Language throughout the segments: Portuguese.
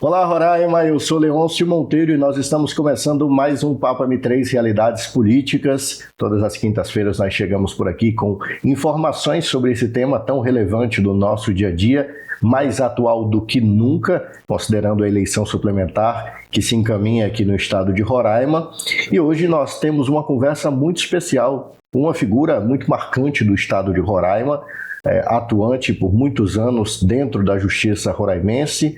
Olá, Roraima, eu sou Leôncio Monteiro e nós estamos começando mais um Papo M3 Realidades Políticas. Todas as quintas-feiras nós chegamos por aqui com informações sobre esse tema tão relevante do nosso dia a dia, mais atual do que nunca, considerando a eleição suplementar que se encaminha aqui no estado de Roraima. E hoje nós temos uma conversa muito especial, uma figura muito marcante do estado de Roraima, atuante por muitos anos dentro da justiça roraimense,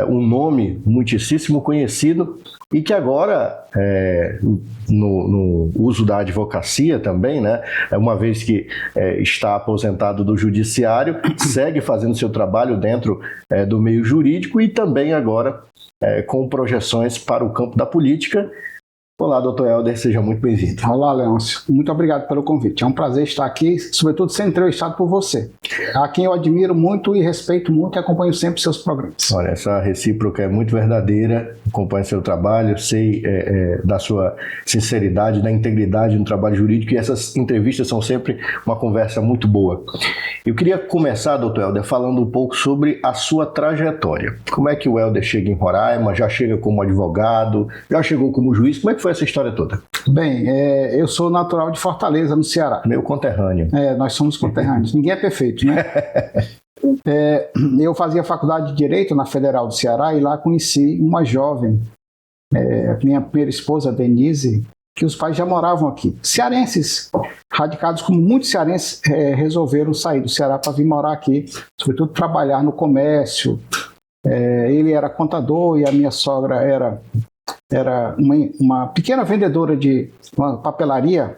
um nome muitíssimo conhecido e que agora, no uso da advocacia também, né, uma vez que está aposentado do judiciário, segue fazendo seu trabalho dentro do meio jurídico e também agora com projeções para o campo da política. Olá, doutor Helder, seja muito bem-vindo. Olá, Leôncio. Muito obrigado pelo convite. É um prazer estar aqui, sobretudo sendo entrevistado por você, a quem eu admiro muito e respeito muito e acompanho sempre seus programas. Olha, essa recíproca é muito verdadeira, acompanho seu trabalho, sei da sua sinceridade, da integridade no trabalho jurídico e essas entrevistas são sempre uma conversa muito boa. Eu queria começar, doutor Helder, falando um pouco sobre a sua trajetória. Como é que o Helder chega em Roraima? Já chega como advogado? Já chegou como juiz? Como é que foi essa história toda? Bem, eu sou natural de Fortaleza, no Ceará. Meu conterrâneo. Nós somos conterrâneos. Ninguém é perfeito, né? Eu fazia faculdade de Direito na Federal do Ceará e lá conheci uma jovem, minha primeira esposa, Denise, que os pais já moravam aqui. Cearenses, radicados como muitos cearenses, resolveram sair do Ceará para vir morar aqui, sobretudo trabalhar no comércio. Ele era contador e a minha sogra era uma pequena vendedora de uma papelaria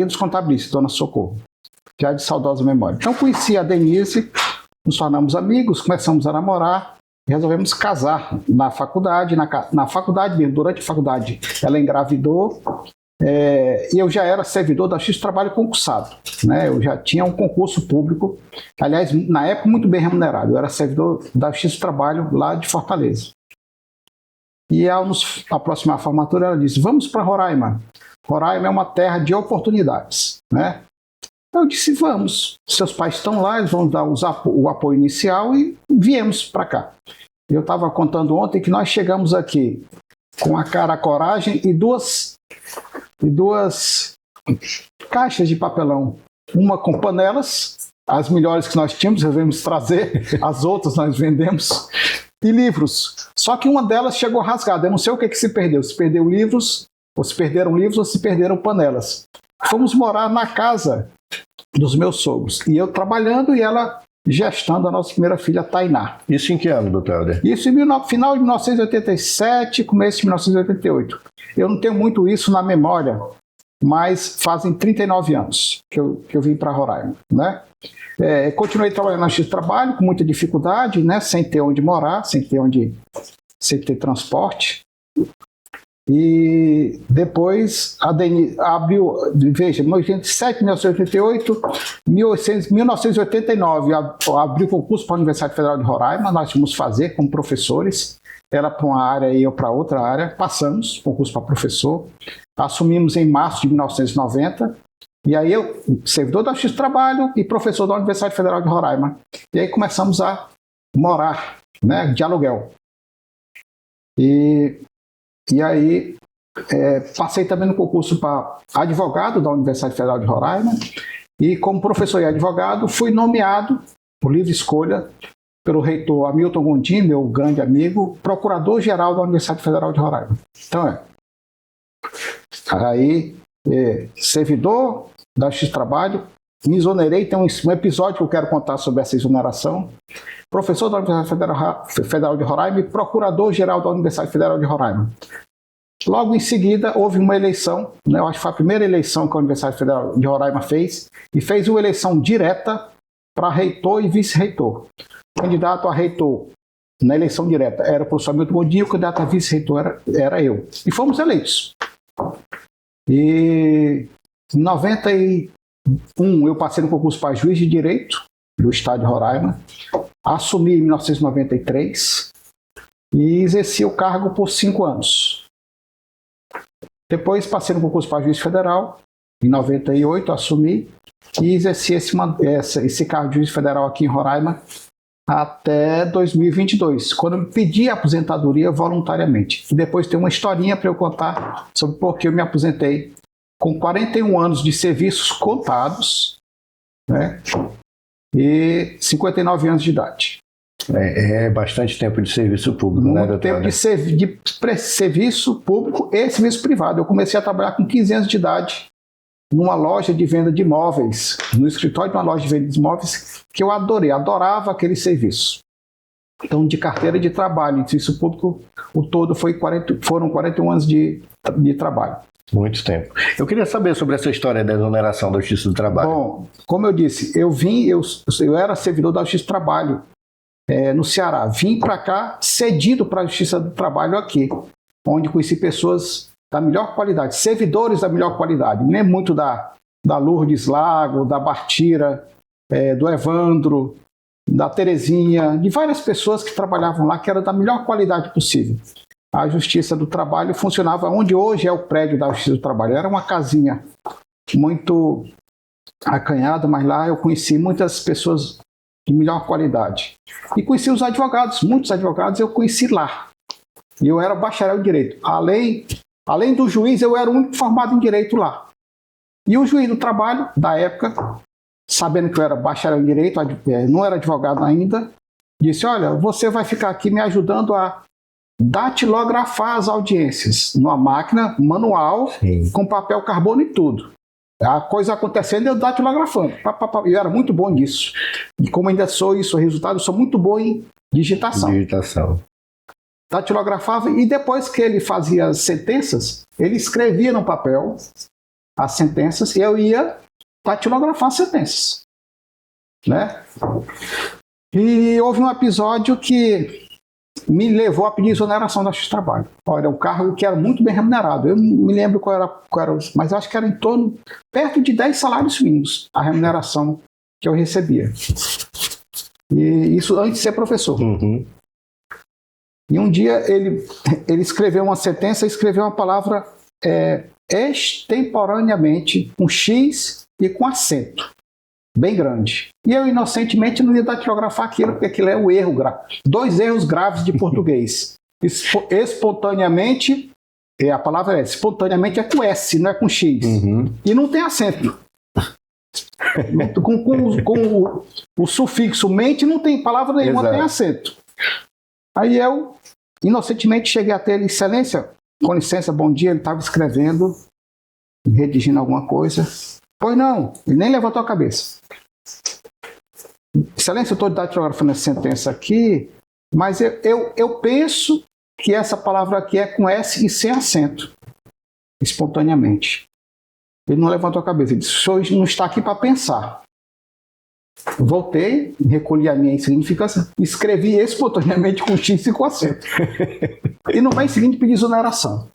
dos contabilistas, Dona Socorro, já de saudosa memória. Então conheci a Denise, nos tornamos amigos, começamos a namorar, resolvemos casar na faculdade, na faculdade mesmo, durante a faculdade ela engravidou, e eu já era servidor da Justiça do Trabalho concursado, né? Eu já tinha um concurso público, aliás, na época muito bem remunerado, eu era servidor da Justiça do Trabalho lá de Fortaleza. E ao nos aproximar da formatura, ela disse, vamos para Roraima. Roraima é uma terra de oportunidades, né? Eu disse, vamos. Seus pais estão lá, eles vão dar o apoio inicial e viemos para cá. Eu estava contando ontem que nós chegamos aqui com a cara, a coragem e duas caixas de papelão. Uma com panelas, as melhores que nós tínhamos, resolvemos trazer, as outras nós vendemos. E livros. Só que uma delas chegou rasgada. Eu não sei o que se perdeu. Se perdeu livros, ou se perderam livros, ou se perderam panelas. Fomos morar na casa dos meus sogros. E eu trabalhando e ela gestando a nossa primeira filha, Tainá. Isso em que ano, doutor Helder? Isso em final de 1987, começo de 1988. Eu não tenho muito isso na memória, mas fazem 39 anos que eu vim para Roraima, né? Continuei trabalhando na Justiça do Trabalho com muita dificuldade, né? Sem ter onde morar, sem ter transporte. E depois a Denise abriu, veja, 1987, 1988, 1989, abriu concurso para a Universidade Federal de Roraima, nós fomos fazer como professores, ela para uma área e eu para outra área, passamos, concurso para professor, assumimos em março de 1990, e aí eu, servidor da Justiça do Trabalho e professor da Universidade Federal de Roraima, e aí começamos a morar, né, de aluguel. E aí, passei também no concurso para advogado da Universidade Federal de Roraima e como professor e advogado fui nomeado, por livre escolha, pelo reitor Hamilton Gondim, meu grande amigo, procurador-geral da Universidade Federal de Roraima. Então aí, servidor da Justiça do Trabalho, me exonerei, tem um episódio que eu quero contar sobre essa exoneração. Professor da Universidade Federal de Roraima e procurador-geral da Universidade Federal de Roraima. Logo em seguida, houve uma eleição, né, eu acho que foi a primeira eleição que a Universidade Federal de Roraima fez, e fez uma eleição direta para reitor e vice-reitor. O candidato a reitor na eleição direta era o professor Hamilton Gondim, o candidato a vice-reitor era eu. E fomos eleitos. E em 91 eu passei no concurso para juiz de direito do estado de Roraima, assumi em 1993 e exerci o cargo por 5 anos. Depois passei no concurso para juiz federal, em 98 assumi e exerci esse cargo de juiz federal aqui em Roraima até 2022, quando eu pedi a aposentadoria voluntariamente. E depois tem uma historinha para eu contar sobre por que eu me aposentei com 41 anos de serviços contados, né, e 59 anos de idade. É bastante tempo de serviço público, né, doutor? Muito tempo de serviço público e serviço privado. Eu comecei a trabalhar com 15 anos de idade numa loja de venda de imóveis, no escritório de uma loja de venda de imóveis, que eu adorava aquele serviço. Então, de carteira de trabalho, de serviço público, o todo foram 41 anos de trabalho. Muito tempo. Eu queria saber sobre essa história da exoneração da Justiça do Trabalho. Bom, como eu disse, eu era servidor da Justiça do Trabalho no Ceará. Vim para cá cedido para a Justiça do Trabalho aqui, onde conheci pessoas da melhor qualidade, servidores da melhor qualidade. Me lembro muito da Lourdes Lago, da Bartira, do Evandro, da Terezinha, de várias pessoas que trabalhavam lá, que eram da melhor qualidade possível. A Justiça do Trabalho funcionava onde hoje é o prédio da Justiça do Trabalho. Era uma casinha muito acanhada, mas lá eu conheci muitas pessoas de melhor qualidade. E conheci os advogados, muitos advogados eu conheci lá. E eu era bacharel em Direito. Além do juiz, eu era o único formado em Direito lá. E o juiz do trabalho, da época, sabendo que eu era bacharel em Direito, não era advogado ainda, disse, olha, você vai ficar aqui me ajudando a datilografar as audiências numa máquina manual, sim, com papel carbono e tudo. A coisa acontecendo, eu datilografando. Eu era muito bom nisso. E como ainda sou isso, o resultado, eu sou muito bom em digitação. Datilografava e depois que ele fazia as sentenças, ele escrevia no papel as sentenças e eu ia datilografar as sentenças. Né? E houve um episódio que me levou a pedir exoneração da Justiça do Trabalho. Olha, um cargo que era muito bem remunerado. Eu não me lembro qual era, mas acho que era perto de 10 salários mínimos a remuneração que eu recebia. E isso antes de ser professor. Uhum. E um dia ele escreveu uma sentença, escreveu uma palavra extemporaneamente, com X e com acento, bem grande. E eu, inocentemente, não ia datilografar aquilo, porque aquilo é um erro grave. 2 erros graves de português. Espontaneamente, a palavra espontaneamente é com S, não é com X. Uhum. E não tem acento. com o sufixo mente, não tem palavra nenhuma, exato, tem acento. Aí eu, inocentemente, cheguei até ele, excelência, com licença, bom dia, ele estava escrevendo, redigindo alguma coisa. Pois não, ele nem levantou a cabeça. Excelência, eu estou datilografando essa sentença aqui, mas eu penso que essa palavra aqui é com S e sem acento, espontaneamente. Ele não levantou a cabeça, ele disse, o senhor não está aqui para pensar. Voltei, recolhi a minha insignificância, escrevi espontaneamente com X e com acento. E no mês seguinte pedi exoneração,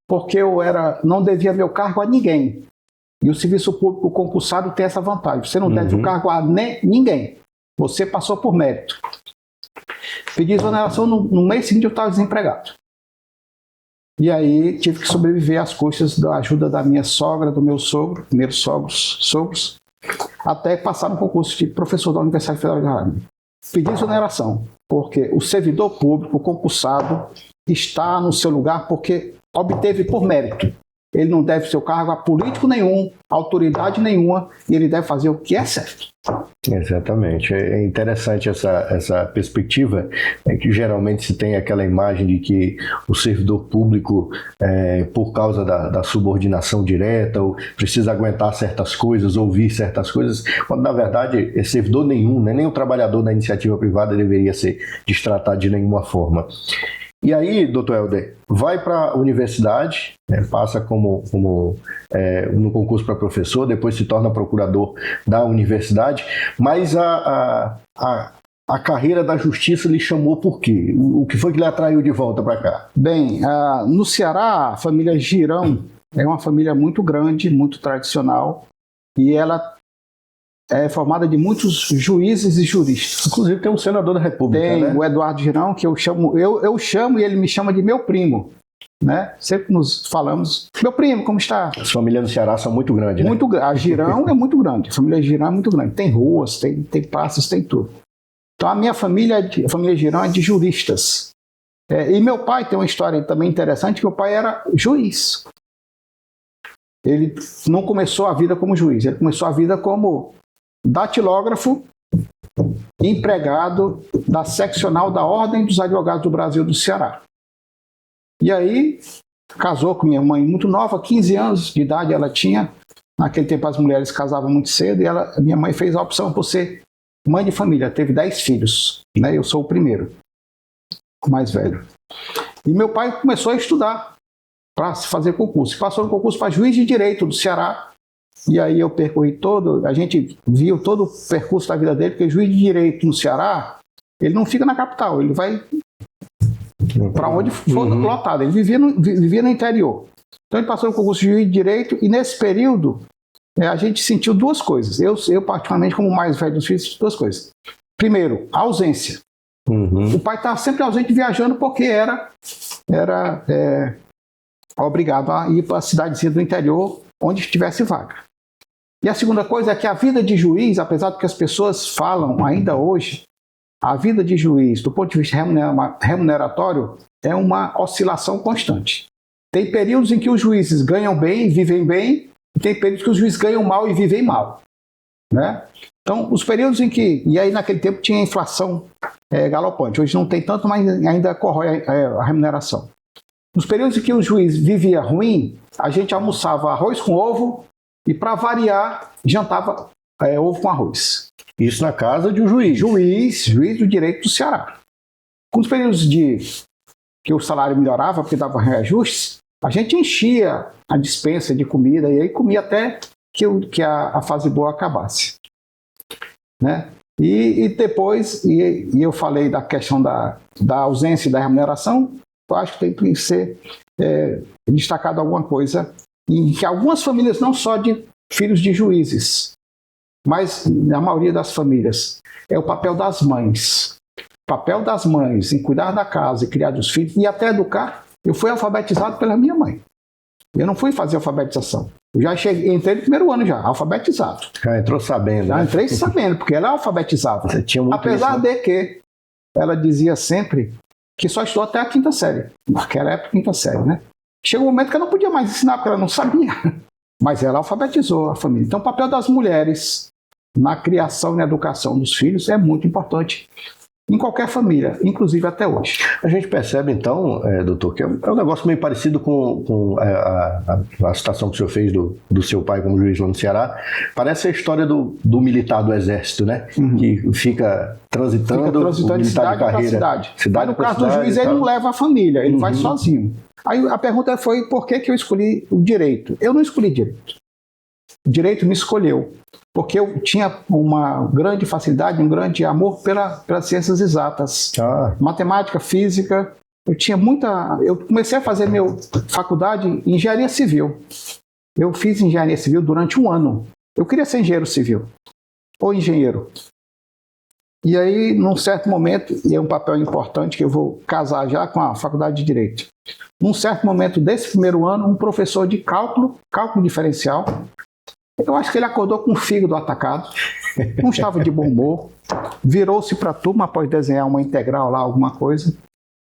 porque eu não devia meu cargo a ninguém. E o serviço público concursado tem essa vantagem. Você não deve o cargo a ninguém. Você passou por mérito. Pedi exoneração, no mês seguinte eu estava desempregado. E aí tive que sobreviver às custas da ajuda da minha sogra, do meu sogro, primeiros sogros, até passar no concurso de professor da Universidade Federal de Roraima. Pedi exoneração, porque o servidor público concursado está no seu lugar porque obteve por mérito. Ele não deve seu cargo a político nenhum, a autoridade nenhuma, e ele deve fazer o que é certo. Exatamente. É interessante essa perspectiva, que geralmente se tem aquela imagem de que o servidor público, por causa da subordinação direta, ou precisa aguentar certas coisas, ouvir certas coisas, quando na verdade servidor nenhum, né? Nem o trabalhador da iniciativa privada deveria ser destratado de nenhuma forma. E aí, doutor Helder, vai para a universidade, passa como no concurso para professor, depois se torna procurador da universidade, mas a carreira da justiça lhe chamou por quê? O que foi que lhe atraiu de volta para cá? Bem, no Ceará, a família Girão é uma família muito grande, muito tradicional, e ela é formada de muitos juízes e juristas. Inclusive tem um senador da República, tem, né? O Eduardo Girão, que eu chamo e ele me chama de meu primo, né? Sempre nos falamos, meu primo, como está? As famílias no Ceará são muito grandes, né? A Girão é muito grande, a família Girão é muito grande. Tem ruas, tem praças, tem tudo. Então a minha família, a família Girão é de juristas. E meu pai tem uma história também interessante, que meu pai era juiz. Ele não começou a vida como juiz, ele começou a vida como datilógrafo, empregado da seccional da Ordem dos Advogados do Brasil do Ceará. E aí casou com minha mãe muito nova, 15 anos de idade ela tinha. Naquele tempo as mulheres casavam muito cedo e minha mãe fez a opção por ser mãe de família, teve 10 filhos, né? Eu sou o primeiro, o mais velho. E meu pai começou a estudar para fazer concurso. Passou no concurso para juiz de direito do Ceará. E aí eu percorri a gente viu todo o percurso da vida dele, porque juiz de direito no Ceará, ele não fica na capital, ele vai para onde for lotado, ele vivia no interior. Então ele passou no concurso de juiz de direito e nesse período a gente sentiu duas coisas. Eu particularmente, como mais velho dos filhos, duas coisas. Primeiro, a ausência. O pai estava sempre ausente viajando porque era obrigado a ir para a cidadezinha do interior onde tivesse vaga. E a segunda coisa é que a vida de juiz, apesar do que as pessoas falam ainda hoje, a vida de juiz, do ponto de vista remuneratório, é uma oscilação constante. Tem períodos em que os juízes ganham bem e vivem bem, e tem períodos que os juízes ganham mal e vivem mal, né? Então, os períodos em que... E aí, naquele tempo, tinha inflação galopante. Hoje não tem tanto, mas ainda corrói a remuneração. Nos períodos em que o juiz vivia ruim, a gente almoçava arroz com ovo e, para variar, jantava ovo com arroz. Isso na casa de um juiz. Juiz do direito do Ceará. Com os períodos que o salário melhorava, porque dava reajustes, a gente enchia a despensa de comida e aí comia até que a fase boa acabasse, né? E depois, eu falei da questão da ausência e da remuneração, eu acho que tem que ser destacado alguma coisa em que algumas famílias, não só de filhos de juízes, mas na maioria das famílias, é o papel das mães. O papel das mães em cuidar da casa e criar os filhos e até educar. Eu fui alfabetizado pela minha mãe. Eu não fui fazer alfabetização. Eu já entrei no primeiro ano já, alfabetizado. Já entrou sabendo. Já né? entrei sabendo, porque ela alfabetizava. Você tinha muito Apesar isso, de que ela dizia sempre que só estudou até a 5ª série. Naquela época, 5ª série, né? Chegou um momento que ela não podia mais ensinar, porque ela não sabia. Mas ela alfabetizou a família. Então, o papel das mulheres na criação e na educação dos filhos é muito importante em qualquer família, inclusive até hoje. A gente percebe, então, doutor, que é um negócio meio parecido com a citação que o senhor fez do seu pai como juiz lá no Ceará. Parece a história do militar do Exército, né? Que fica transitando de cidade para cidade. Mas no caso do juiz, ele não leva a família, ele vai sozinho. Aí a pergunta foi por que eu escolhi o direito? Eu não escolhi direito. O direito me escolheu, porque eu tinha uma grande facilidade, um grande amor pelas ciências exatas. Matemática, física, eu comecei a fazer minha faculdade em engenharia civil. Eu fiz engenharia civil durante 1 ano. Eu queria ser engenheiro civil, ou engenheiro. E aí, num certo momento, e é um papel importante que eu vou casar já com a faculdade de Direito, num certo momento desse primeiro ano, um professor de cálculo diferencial, eu acho que ele acordou com o fígado atacado, não estava de bom humor, virou-se para a turma após desenhar uma integral lá, alguma coisa,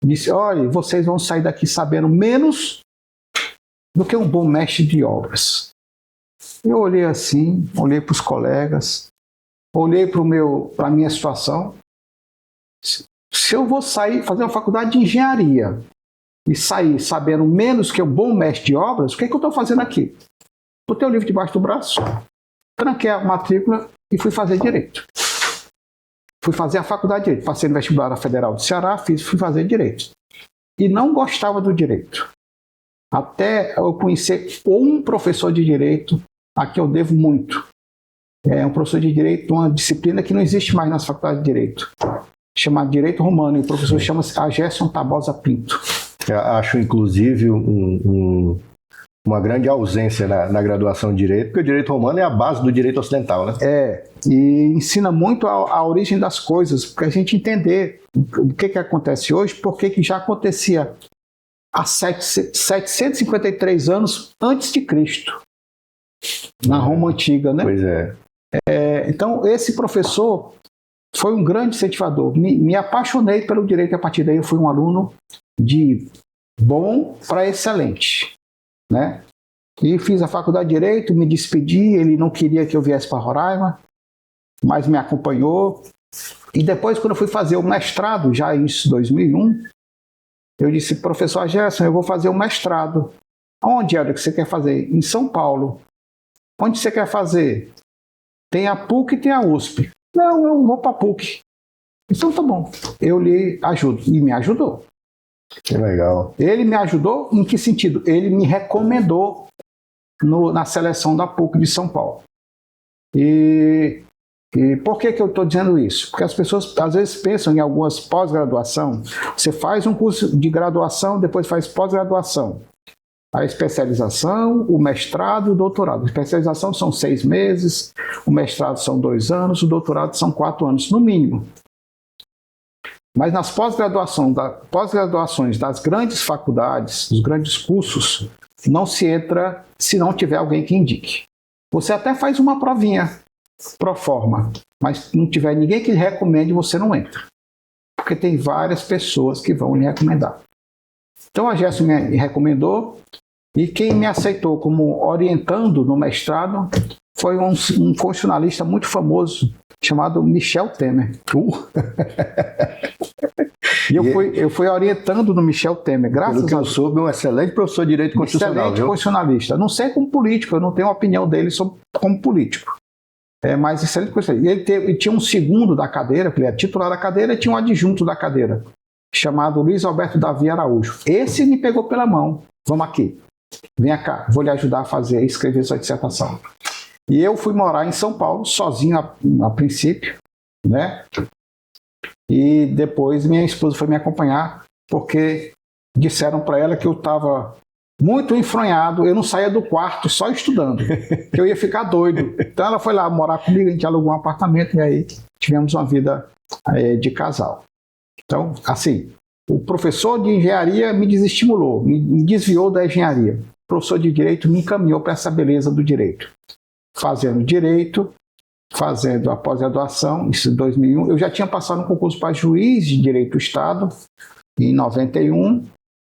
disse, olha, vocês vão sair daqui sabendo menos do que um bom mestre de obras. Eu olhei assim, olhei para os colegas, olhei para a minha situação. Se eu vou sair, fazer uma faculdade de engenharia e sair sabendo menos que um bom mestre de obras, o que é que eu estou fazendo aqui? Botei o livro debaixo do braço, tranquei a matrícula e fui fazer Direito. Fui fazer a faculdade de Direito. Passei no vestibular da Federal do Ceará, fui fazer Direito. E não gostava do Direito. Até eu conhecer um professor de Direito a quem eu devo muito. É um professor de Direito, uma disciplina que não existe mais nas faculdades de Direito. Chamado Direito Romano, e o professor chama-se Agerson Tabosa Pinto. Eu acho, inclusive, uma grande ausência na graduação de Direito, porque o Direito Romano é a base do Direito Ocidental, né? E ensina muito a origem das coisas, para a gente entender o que acontece hoje, porque que já acontecia há 753 anos antes de Cristo, na Roma Antiga, né? Pois é. Então, esse professor foi um grande incentivador. Me apaixonei pelo direito e a partir daí eu fui um aluno de bom para excelente, né? E fiz a faculdade de Direito, me despedi, ele não queria que eu viesse para Roraima, mas me acompanhou. E depois, quando eu fui fazer o mestrado, já em 2001, eu disse, professor Gerson, eu vou fazer o mestrado. Onde é que você quer fazer? Em São Paulo. Onde você quer fazer? Tem a PUC e tem a USP. Não, eu vou para a PUC. Então tá bom, eu lhe ajudo. E me ajudou. Que legal. Ele me ajudou em que sentido? Ele me recomendou na seleção da PUC de São Paulo. E por que eu estou dizendo isso? Porque as pessoas às vezes pensam em algumas pós-graduação. Você faz um curso de graduação, depois faz pós-graduação. A especialização, o mestrado e o doutorado. A especialização são 6 meses, o mestrado são 2 anos, o doutorado são 4 anos, no mínimo. Mas nas pós-graduações das grandes faculdades, dos grandes cursos, não se entra se não tiver alguém que indique. Você até faz uma provinha pro forma, mas se não tiver ninguém que lhe recomende, você não entra. Porque tem várias pessoas que vão lhe recomendar. Então a Gerson me recomendou e quem me aceitou como orientando no mestrado foi um constitucionalista muito famoso chamado Michel Temer. E eu fui orientando no Michel Temer, graças a Deus. Eu soube, um excelente professor de direito constitucional. Excelente constitucionalista. Não sei como político, eu não tenho a opinião dele como político. Mas excelente constitucionalista. Ele tinha um segundo da cadeira, porque ele era titular da cadeira, e tinha um adjunto da cadeira, chamado Luiz Alberto Davi Araújo. Esse me pegou pela mão. Vamos aqui. Venha cá, vou lhe ajudar a escrever sua dissertação. E eu fui morar em São Paulo, sozinho a princípio, né? E depois minha esposa foi me acompanhar, porque disseram para ela que eu estava muito enfronhado, eu não saía do quarto só estudando, que eu ia ficar doido. Então ela foi lá morar comigo, a gente alugou um apartamento e aí tivemos uma vida de casal. Então, assim, o professor de engenharia me desestimulou, me desviou da engenharia. O professor de direito me encaminhou para essa beleza do direito. Fazendo direito, fazendo a pós-graduação, isso em 2001. Eu já tinha passado no concurso para juiz de direito do Estado em 91,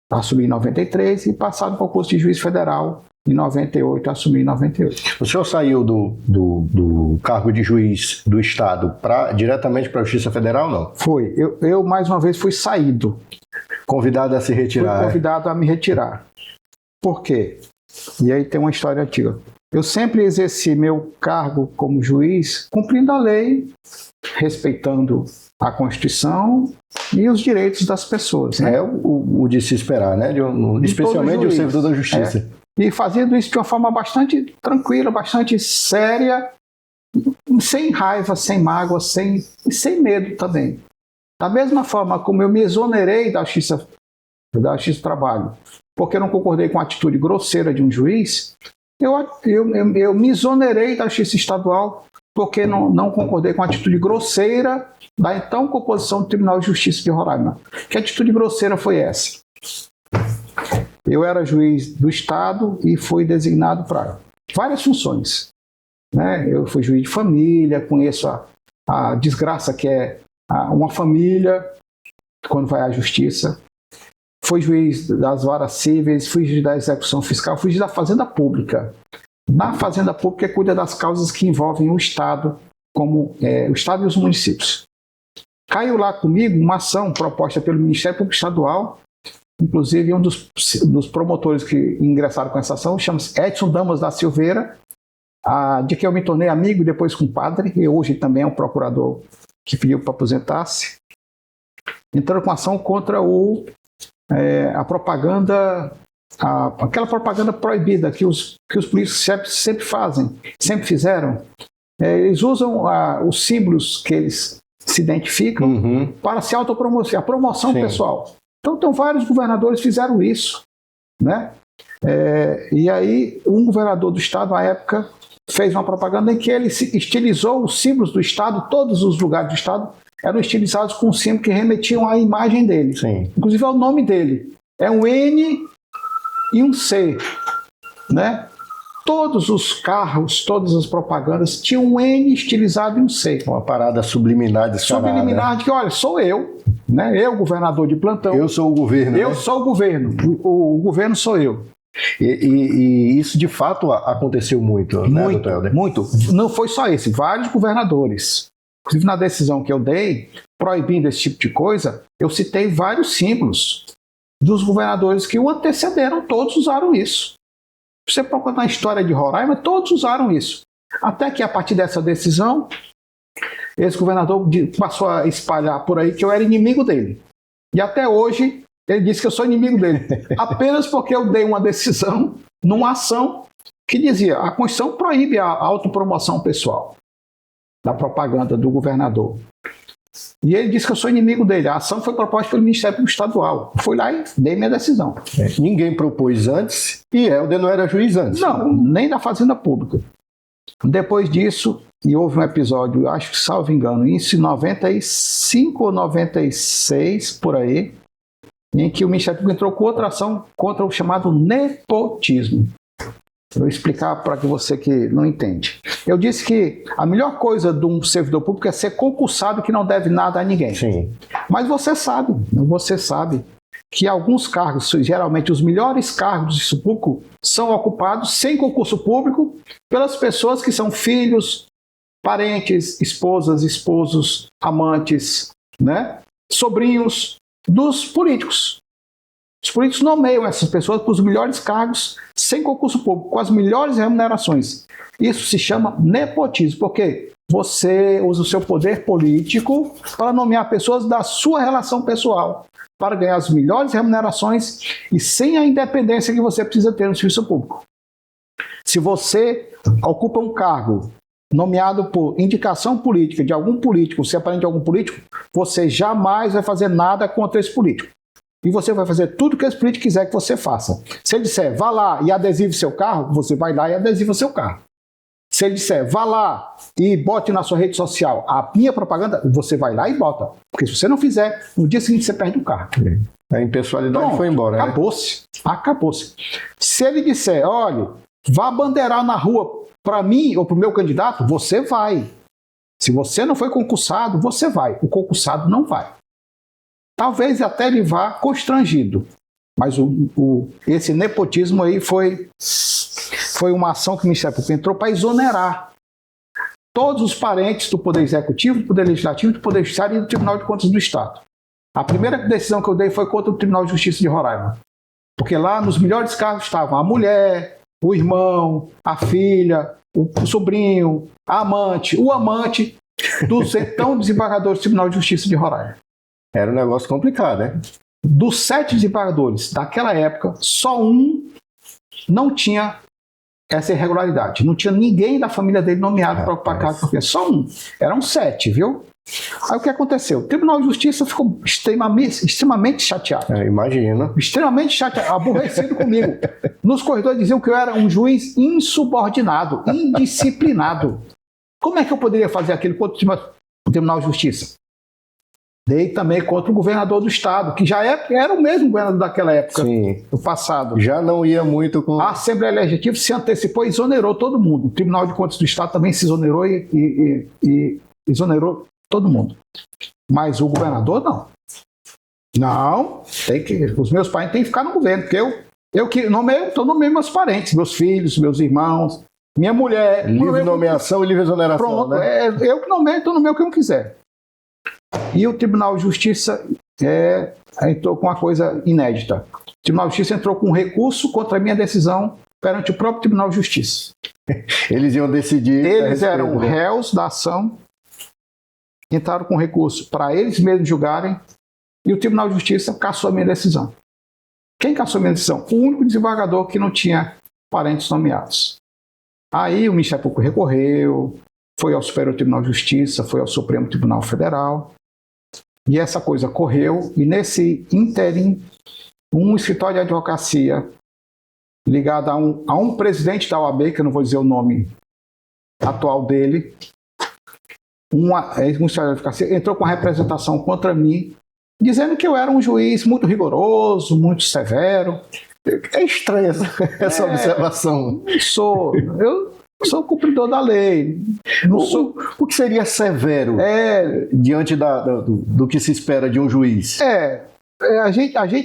assumi em 93, e passado no concurso de juiz federal em 98, assumi em 98. O senhor saiu do cargo de juiz do Estado diretamente para a Justiça Federal, não? Foi. Eu mais uma vez fui saído. Convidado a se retirar. Fui convidado a me retirar. Por quê? E aí tem uma história antiga. Eu sempre exerci meu cargo como juiz cumprindo a lei, respeitando a Constituição e os direitos das pessoas. Né? É o de se esperar, né? Especialmente o servidor da Justiça. E fazendo isso de uma forma bastante tranquila, bastante séria, sem raiva, sem mágoa, e sem medo também. Da mesma forma como eu me exonerei da Justiça do Trabalho, porque eu não concordei com a atitude grosseira de um juiz, eu me exonerei da Justiça Estadual porque não concordei com a atitude grosseira da então composição do Tribunal de Justiça de Roraima. Que atitude grosseira foi essa? Eu era juiz do Estado e fui designado para várias funções. Né? Eu fui juiz de família, conheço a desgraça que é uma família quando vai à justiça. Fui juiz das varas cíveis, fui juiz da execução fiscal, fui juiz da Fazenda Pública. Na Fazenda Pública cuida das causas que envolvem o Estado, como o Estado e os municípios. Caiu lá comigo uma ação proposta pelo Ministério Público Estadual, inclusive um dos promotores que ingressaram com essa ação chama-se Edson Damas da Silveira, de que eu me tornei amigo depois compadre, e hoje também é um procurador que pediu para aposentar-se. Entraram com ação contra a propaganda, aquela propaganda proibida que os políticos sempre fazem, sempre fizeram. Eles usam os símbolos que eles se identificam para se autopromover, a promoção pessoal. Então vários governadores fizeram isso. Né? E aí um governador do estado, à época, fez uma propaganda em que ele estilizou os símbolos do estado, todos os lugares do estado eram estilizados com símbolos que remetiam à imagem dele. Sim. Inclusive ao nome dele. É um N e um C. Né? todos os carros, todas as propagandas tinham um N estilizado em um C. Uma parada subliminar de Subliminar de que, olha, sou eu, né? Eu, governador de plantão. Eu sou o governo. Eu sou o governo. O governo sou eu. E isso de fato aconteceu muito, né, doutor Helder? Muito. Não foi só esse, vários governadores. Inclusive na decisão que eu dei, proibindo esse tipo de coisa, eu citei vários símbolos dos governadores que o antecederam, todos usaram isso. Você procura na história de Roraima, todos usaram isso. Até que a partir dessa decisão, esse governador passou a espalhar por aí que eu era inimigo dele. E até hoje ele disse que eu sou inimigo dele, apenas porque eu dei uma decisão numa ação que dizia a Constituição proíbe a autopromoção pessoal da propaganda do governador. E ele disse que eu sou inimigo dele. A ação foi proposta pelo Ministério Estadual. Fui lá e dei minha decisão. Ninguém propôs antes e Helder não era juiz antes. Não, nem da Fazenda Pública. Depois disso, e houve um episódio, acho que salvo engano, isso em 95 ou 96, por aí, em que o Ministério Público entrou com outra ação contra o chamado nepotismo. Eu vou explicar para você que não entende. Eu disse que a melhor coisa de um servidor público é ser concursado que não deve nada a ninguém. Sim. Mas você sabe que alguns cargos, geralmente os melhores cargos do serviço público, são ocupados sem concurso público pelas pessoas que são filhos, parentes, esposas, esposos, amantes, né? Sobrinhos dos políticos. Os políticos nomeiam essas pessoas para os melhores cargos sem concurso público, com as melhores remunerações. Isso se chama nepotismo, porque você usa o seu poder político para nomear pessoas da sua relação pessoal, para ganhar as melhores remunerações e sem a independência que você precisa ter no serviço público. Se você ocupa um cargo nomeado por indicação política de algum político, você é parente de algum político, você jamais vai fazer nada contra esse político. E você vai fazer tudo que esse político quiser que você faça. Se ele disser, vá lá e adesive seu carro, você vai lá e adesiva seu carro. Se ele disser, vá lá e bote na sua rede social a minha propaganda, você vai lá e bota. Porque se você não fizer, no dia seguinte você perde o carro. A impessoalidade foi embora. Acabou-se. Né? Acabou-se. Se ele disser, olha, vá bandeirar na rua para mim ou para o meu candidato, você vai. Se você não foi concursado, você vai. O concursado não vai. Talvez até ele vá constrangido. Mas esse nepotismo aí foi uma ação que o Ministério Público entrou para exonerar todos os parentes do Poder Executivo, do Poder Legislativo, do Poder Judiciário e do Tribunal de Contas do Estado. A primeira decisão que eu dei foi contra o Tribunal de Justiça de Roraima. Porque lá nos melhores cargos estavam a mulher, o irmão, a filha, o sobrinho, a amante, o amante dos então desembargadores do Tribunal de Justiça de Roraima. Era um negócio complicado, né? Dos 7 desembargadores daquela época, só um não tinha essa irregularidade. Não tinha ninguém da família dele nomeado para ocupar cargo. Só um. Eram 7, viu? Aí o que aconteceu? O Tribunal de Justiça ficou extremamente chateado. Imagina. Extremamente chateado, aborrecido comigo. Nos corredores diziam que eu era um juiz insubordinado, indisciplinado. Como é que eu poderia fazer aquilo contra o Tribunal de Justiça? Dei também contra o governador do estado, que já era o mesmo governador daquela época, sim, do passado. Já não ia muito com... A Assembleia Legislativa se antecipou e exonerou todo mundo. O Tribunal de Contas do Estado também se exonerou e exonerou todo mundo. Mas o governador não. Não, os meus parentes têm que ficar no governo, porque eu que nomeio, estou nomeando meus parentes, meus filhos, meus irmãos, minha mulher. Livre nomeação e livre exoneração. Pronto, né? Eu que nomeio, estou no meu que eu quiser. E o Tribunal de Justiça entrou com uma coisa inédita. O Tribunal de Justiça entrou com um recurso contra a minha decisão perante o próprio Tribunal de Justiça. Eles iam decidir... Eles eram réus da ação, entraram com recurso para eles mesmos julgarem, e o Tribunal de Justiça cassou a minha decisão. Quem cassou a minha decisão? O único desembargador que não tinha parentes nomeados. Aí o Ministério Público recorreu, foi ao Superior Tribunal de Justiça, foi ao Supremo Tribunal Federal, e essa coisa correu, e nesse ínterim, um escritório de advocacia ligado a um presidente da OAB, que eu não vou dizer o nome atual dele, um escritório de advocacia entrou com a representação contra mim, dizendo que eu era um juiz muito rigoroso, muito severo. É estranha essa observação. Eu sou cumpridor da lei. Não sou... O que seria severo diante do que se espera de um juiz?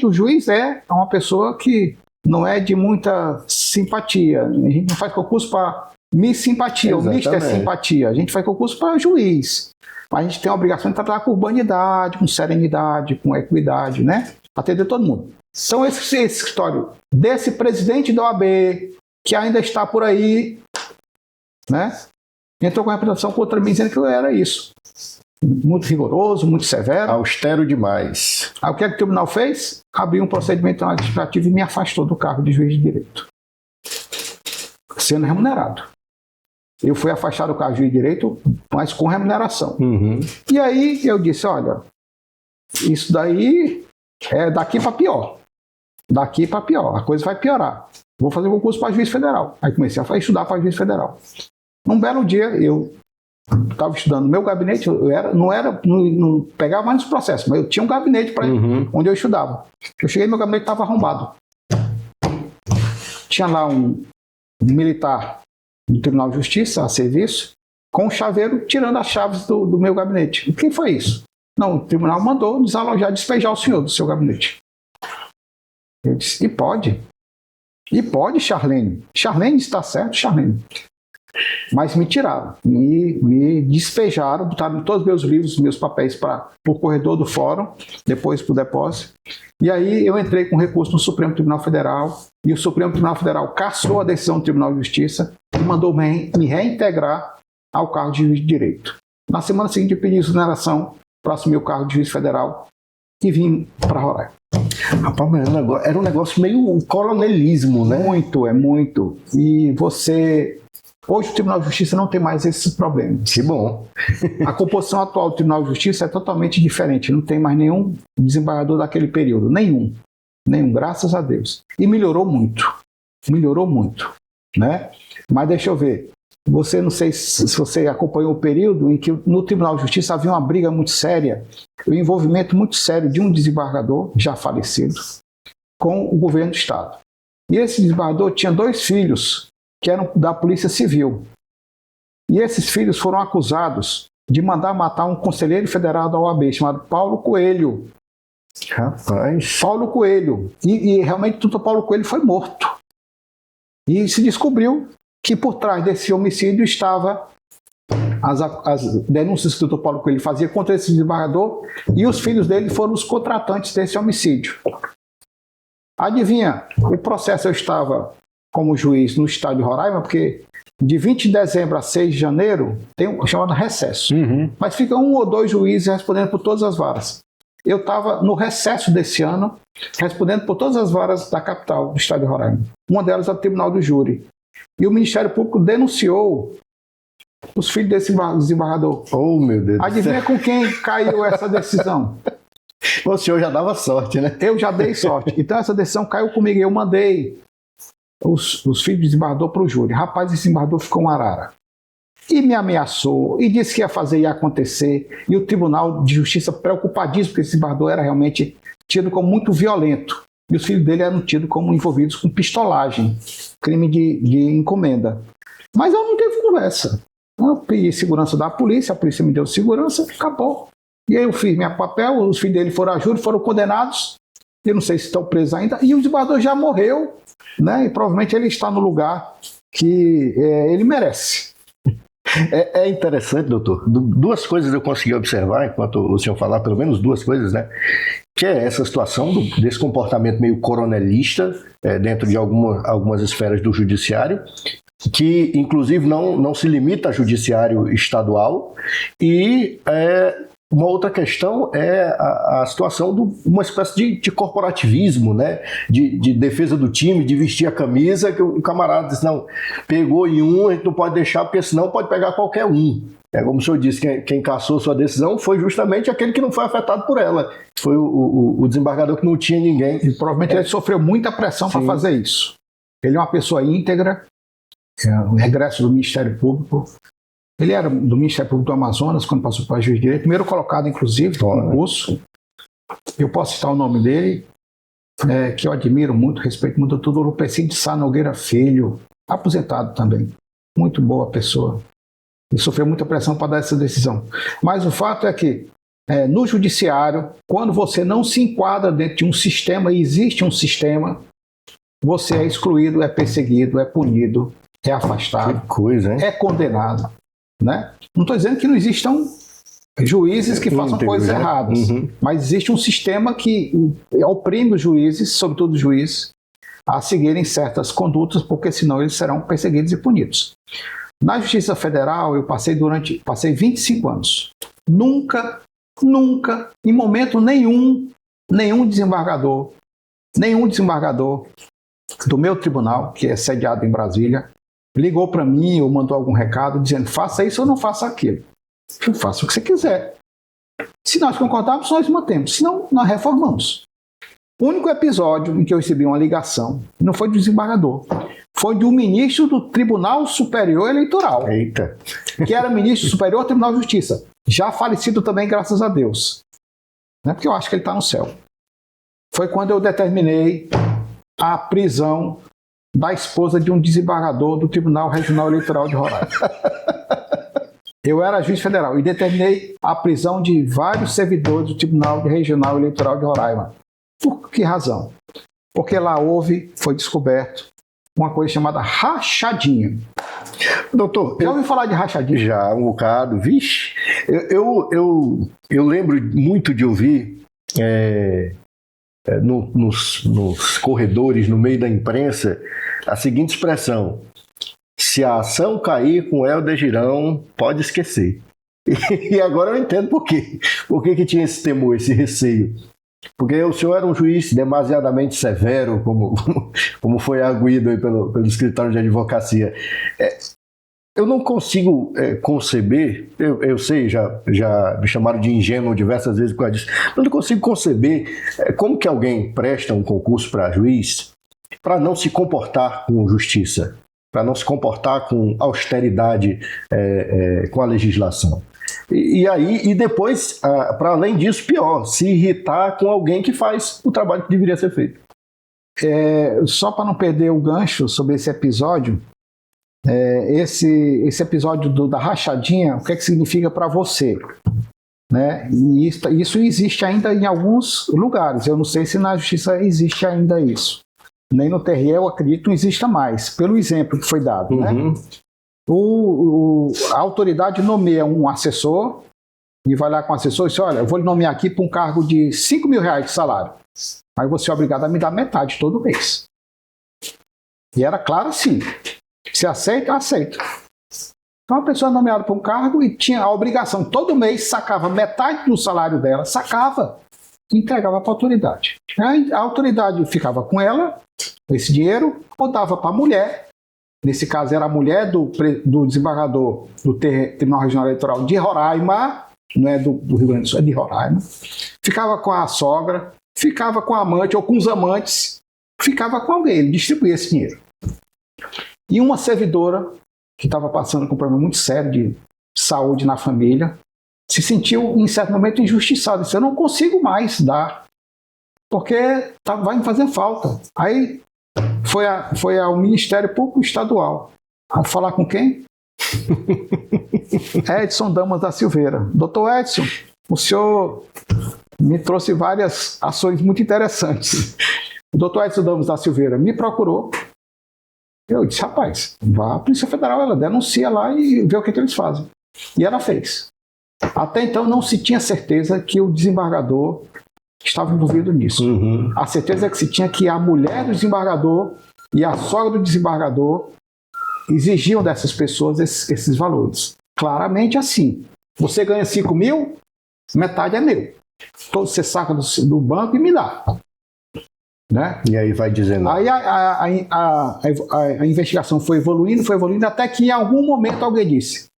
O juiz é uma pessoa que não é de muita simpatia. A gente não faz concurso para simpatia, o misto é simpatia. A gente faz concurso para juiz. Mas a gente tem a obrigação de tratar com urbanidade, com serenidade, com equidade, né? Atender todo mundo. Então, esse escritório desse presidente da OAB, que ainda está por aí, né? Entrou com a representação contra mim, dizendo que eu era isso. Muito rigoroso, muito severo. Austero demais. Aí o que é que o tribunal fez? Abriu um procedimento administrativo e me afastou do cargo de juiz de direito. Sendo remunerado. Eu fui afastado do cargo de juiz de direito, mas com remuneração. Uhum. E aí eu disse, olha, isso daí é daqui para pior. Daqui para pior. A coisa vai piorar. Vou fazer concurso para juiz federal. Aí comecei a estudar para juiz federal. Num belo dia, eu estava estudando no meu gabinete, não pegava mais nos processos, mas eu tinha um gabinete para onde eu estudava. Eu cheguei, meu gabinete estava arrombado. Tinha lá um militar do Tribunal de Justiça, a serviço, com um chaveiro tirando as chaves do meu gabinete. O que foi isso? Não, o tribunal mandou desalojar, despejar o senhor do seu gabinete. Eu disse, e pode? E pode, Charlene. Charlene está certo, Charlene. Mas me tiraram, me despejaram, botaram todos os meus livros, meus papéis para o corredor do fórum, depois para o depósito. E aí eu entrei com recurso no Supremo Tribunal Federal, e o Supremo Tribunal Federal cassou a decisão do Tribunal de Justiça e mandou me reintegrar ao cargo de juiz de direito. Na semana seguinte eu pedi exoneração para assumir o cargo de juiz federal e vim para Roraima. Rapaz, mas era um negócio meio coronelismo, né? Muito. E você... Hoje o Tribunal de Justiça não tem mais esses problemas. Que bom. A composição atual do Tribunal de Justiça é totalmente diferente. Não tem mais nenhum desembargador daquele período. Nenhum, graças a Deus. E melhorou muito, né? Mas deixa eu ver. Você, não sei se você acompanhou o período em que no Tribunal de Justiça havia uma briga muito séria, um envolvimento muito sério de um desembargador, já falecido, com o governo do Estado. E esse desembargador tinha 2 filhos que eram da Polícia Civil. E esses filhos foram acusados de mandar matar um conselheiro federal da OAB, chamado Paulo Coelho. Rapaz. Paulo Coelho. E realmente o Paulo Coelho foi morto. E se descobriu que por trás desse homicídio estava as denúncias que o Dr. Paulo Coelho fazia contra esse desembargador, e os filhos dele foram os contratantes desse homicídio. Adivinha, o processo eu estava como juiz no estado de Roraima, porque de 20 de dezembro a 6 de janeiro tem um chamado recesso. Mas fica 1 ou 2 juízes respondendo por todas as varas. Eu estava no recesso desse ano, respondendo por todas as varas da capital do estado de Roraima. Uma delas é o Tribunal do Júri. E o Ministério Público denunciou os filhos desse desembargador. Oh, meu Deus. Adivinha com quem caiu essa decisão? O senhor já dava sorte, né? Eu já dei sorte. Então essa decisão caiu comigo. Eu mandei os filhos do desembargador para o júri. Rapaz, esse desembargador ficou um arara. E me ameaçou, e disse que ia fazer, ia acontecer. E o Tribunal de Justiça preocupadíssimo, porque esse desembargador era realmente tido como muito violento. E os filhos dele eram tidos como envolvidos com pistolagem, crime de encomenda. Mas eu não teve conversa. Eu pedi segurança da polícia, a polícia me deu segurança, acabou. E aí eu fiz meu papel, os filhos dele foram a júri, foram condenados. Eu não sei se estão presos ainda. E o desembargador já morreu, né? E provavelmente ele está no lugar que ele merece. É interessante, doutor. 2 coisas eu consegui observar enquanto o senhor falar, pelo menos 2 coisas, né? Que é essa situação desse comportamento meio coronelista dentro de algumas esferas do judiciário, que inclusive não se limita a judiciário estadual, e uma outra questão é a situação de uma espécie de corporativismo, né? De defesa do time, de vestir a camisa, que o camarada diz, não, pegou em um, a gente não pode deixar, porque senão pode pegar qualquer um. Como o senhor disse, quem cassou sua decisão foi justamente aquele que não foi afetado por ela. Foi o desembargador que não tinha ninguém. E provavelmente ele sofreu muita pressão para fazer isso. Ele é uma pessoa íntegra, o regresso do Ministério Público. Ele era do Ministério Público do Amazonas, quando passou para juiz de direito, primeiro colocado, inclusive, no concurso. Eu posso citar o nome dele. que eu admiro muito, respeito muito, doutor Lupecim de Sá Nogueira Filho, aposentado também, muito boa pessoa. Ele sofreu muita pressão para dar essa decisão. Mas o fato é que, no judiciário, quando você não se enquadra dentro de um sistema, e existe um sistema, você é excluído, é perseguido, é punido, é afastado, Que coisa, hein? é condenado. Né? Não estou dizendo que não existam juízes que façam coisas erradas, mas existe um sistema que oprime os juízes, sobretudo os juízes, a seguirem certas condutas, porque senão eles serão perseguidos e punidos. Na Justiça Federal, eu passei 25 anos. Nunca, em momento nenhum desembargador do meu tribunal, que é sediado em Brasília, ligou para mim ou mandou algum recado dizendo: faça isso ou não faça aquilo. Eu faço o que você quiser. Se nós concordarmos, nós mantemos. Se não, nós reformamos. O único episódio em que eu recebi uma ligação não foi do desembargador, foi de um ministro do Tribunal Superior Eleitoral. Eita. Que era ministro superior do Tribunal de Justiça. Já falecido também, graças a Deus. Não é porque eu acho que ele está no céu. Foi quando eu determinei a prisão da esposa de um desembargador do Tribunal Regional Eleitoral de Roraima. Eu era juiz federal e determinei a prisão de vários servidores do Tribunal Regional Eleitoral de Roraima. Por que razão? Porque lá foi descoberto uma coisa chamada rachadinha. Doutor, já ouviu falar de rachadinha? Já, um bocado. Vixe, eu lembro muito de ouvir nos corredores, no meio da imprensa, a seguinte expressão: se a ação cair com Helder Girão, pode esquecer. E agora eu entendo por quê. Por que tinha esse temor, esse receio? Porque o senhor era um juiz demasiadamente severo, como foi arguido aí pelo escritório de advocacia. Eu não consigo conceber, eu sei, já me chamaram de ingênuo diversas vezes por causa disso, mas não consigo conceber como que alguém presta um concurso para juiz para não se comportar com justiça, para não se comportar com austeridade com a legislação. E depois, para além disso, pior, se irritar com alguém que faz o trabalho que deveria ser feito. Só para não perder o gancho sobre esse episódio, esse episódio da rachadinha, o que é que significa para você? Né? E isso existe ainda em alguns lugares. Eu não sei se na justiça existe ainda isso. Nem no TRE, eu acredito, não exista mais, pelo exemplo que foi dado. Né? A autoridade nomeia um assessor e vai lá com o assessor e diz: olha, eu vou lhe nomear aqui para um cargo de R$5.000 de salário. Aí você é obrigado a me dar metade todo mês. E era claro assim: se aceita, aceita. Então a pessoa é nomeada para um cargo e tinha a obrigação, todo mês sacava metade do salário dela, sacava e entregava para a autoridade. Aí a autoridade ficava com ela, esse dinheiro, ou dava para a mulher. Nesse caso era a mulher do desembargador do Tribunal Regional Eleitoral de Roraima, não é do Rio Grande do Sul, é de Roraima. Ficava com a sogra, ficava com a amante ou com os amantes, ficava com alguém, ele distribuía esse dinheiro. E uma servidora que estava passando com um problema muito sério de saúde na família, se sentiu em certo momento injustiçada, disse: eu não consigo mais dar, porque vai me fazer falta. Aí foi ao Ministério Público Estadual. A falar com quem? Edson Damas da Silveira. Doutor Edson, o senhor me trouxe várias ações muito interessantes. O doutor Edson Damas da Silveira me procurou. Eu disse: rapaz, vá à Polícia Federal, ela denuncia lá e vê o que eles fazem. E ela fez. Até então não se tinha certeza que o desembargador estava envolvido nisso. A certeza que se tinha que a mulher do desembargador e a sogra do desembargador exigiam dessas pessoas esses valores. Claramente assim: você ganha 5.000, metade é meu. Todo você saca do banco e me dá. Né? E aí vai dizendo. Aí a investigação foi evoluindo, até que em algum momento alguém disse: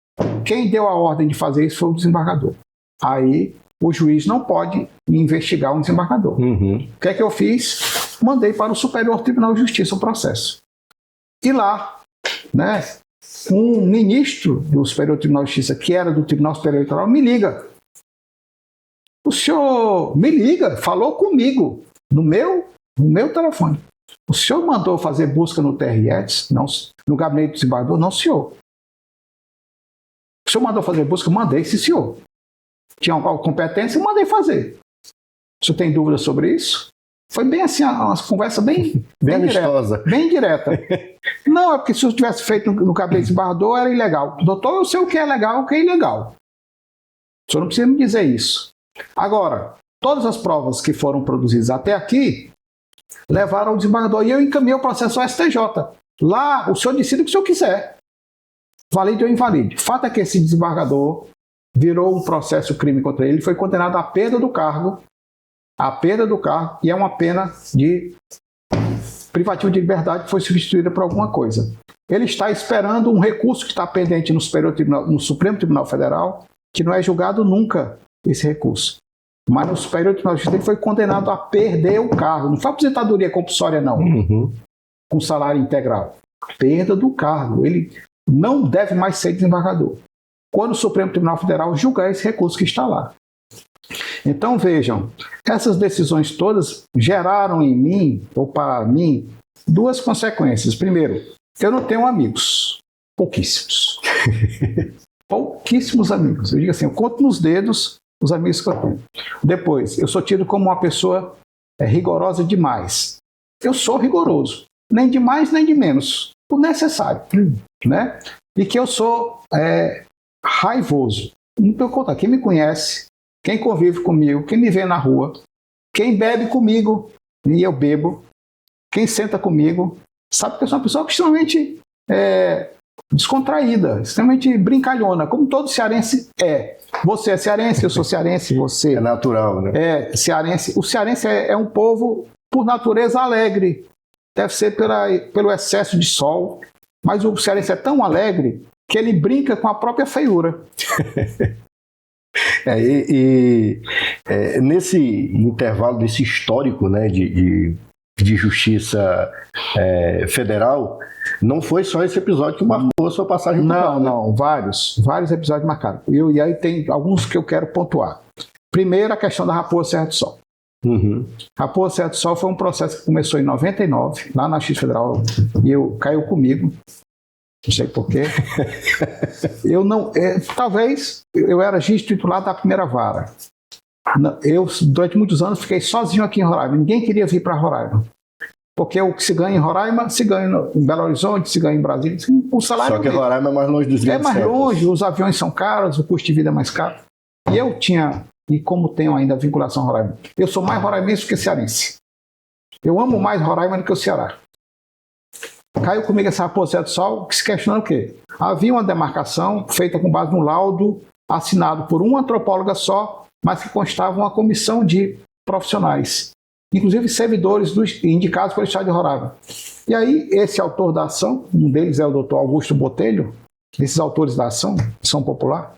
quem deu a ordem de fazer isso foi o desembargador. Aí o juiz não pode investigar um desembargador. O que é que eu fiz? Mandei para o Superior Tribunal de Justiça o processo. E lá, né, um ministro do Superior Tribunal de Justiça, que era do Tribunal Superior Eleitoral, me liga. O senhor me liga, falou comigo, no meu No meu telefone. O senhor mandou fazer busca no TRS? Não, no gabinete do desembargador? Não, senhor. O senhor mandou fazer busca? Mandei, sim, senhor. Tinha alguma competência? Mandei fazer. O senhor tem dúvida sobre isso? Foi bem assim, uma conversa bem amistosa. Bem direta. Não, é porque se eu tivesse feito no gabinete do desembargador, era ilegal. Doutor, eu sei o que é legal e o que é ilegal. O senhor não precisa me dizer isso. Agora, todas as provas que foram produzidas até aqui levaram ao desembargador e eu encaminhei o processo ao STJ. Lá, o senhor decide o que o senhor quiser. Valide ou invalide. O fato é que esse desembargador virou um processo crime contra ele, foi condenado à perda do cargo, e é uma pena de privativo de liberdade que foi substituída por alguma coisa. Ele está esperando um recurso que está pendente no Supremo Tribunal Federal, que não é julgado nunca esse recurso. Mas no Superior Tribunal de Justiça ele foi condenado a perder o cargo. Não foi aposentadoria compulsória, não. Com salário integral. Perda do cargo. Ele não deve mais ser desembargador. Quando o Supremo Tribunal Federal julgar esse recurso que está lá. Então, vejam, essas decisões todas geraram em mim, ou para mim, duas consequências. Primeiro, eu não tenho amigos. Pouquíssimos. Pouquíssimos amigos. Eu digo assim, eu conto nos dedos os amigos que eu tenho. Depois, eu sou tido como uma pessoa rigorosa demais. Eu sou rigoroso. Nem de mais, nem de menos. O necessário. Né? E que eu sou raivoso. Então, quem me conhece, quem convive comigo, quem me vê na rua, quem bebe comigo e eu bebo, quem senta comigo, sabe que eu sou uma pessoa extremamente descontraída, extremamente brincalhona, como todo cearense é. Você é cearense, eu sou cearense, você... É natural, né? É cearense. O cearense é um povo, por natureza, alegre. Deve ser pelo excesso de sol, mas o cearense é tão alegre que ele brinca com a própria feiura. Nesse intervalo, desse histórico, né, de justiça federal, não foi só esse episódio que marcou a sua passagem por lá, né? Não, vários episódios marcaram. E aí tem alguns que eu quero pontuar. Primeiro, a questão da Raposa Serra do Sol. Raposa Serra do Sol foi um processo que começou em 99, lá na Justiça Federal, e caiu comigo. Não sei porquê. Talvez eu era juiz titular da primeira vara. Eu, durante muitos anos, fiquei sozinho aqui em Roraima. Ninguém queria vir para Roraima. Porque o que se ganha em Roraima, se ganha em Belo Horizonte, se ganha em Brasília. O salário Só que Roraima é mais longe dos grandes centros. É mais longe, os aviões são caros, o custo de vida é mais caro. E eu tinha, e como tenho ainda vinculação a Roraima, eu sou mais roraimense do que cearense. Eu amo mais Roraima do que o Ceará. Caiu comigo essa Raposa Serra do Sol, que se questionando o quê? Havia uma demarcação feita com base no laudo assinado por uma antropóloga só, mas que constava uma comissão de profissionais, inclusive servidores indicados pelo Estado de Roraima. E aí, esse autor da ação, um deles é o doutor Augusto Botelho, esses autores da ação, Ação Popular,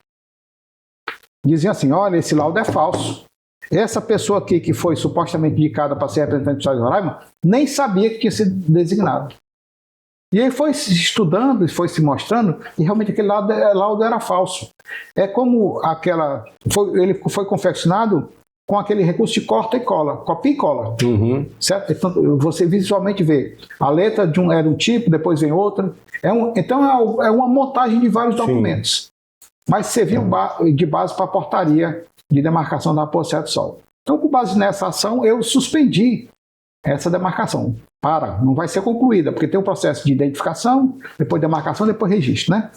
diziam assim, olha, esse laudo é falso. Essa pessoa aqui que foi supostamente indicada para ser representante do Estado de Roraima, nem sabia que tinha sido designado. E aí foi se estudando e foi se mostrando e realmente aquele laudo era falso. É como ele foi confeccionado com aquele recurso de corta e cola, copia e cola. Certo? Então, você visualmente vê, a letra era um tipo, depois vem outra. Então é uma montagem de vários documentos. Mas serviu de base para a portaria de demarcação da Raposa Serra do Sol. Então, com base nessa ação, eu suspendi essa demarcação. Não vai ser concluída, porque tem um processo de identificação, depois demarcação, depois registro, né?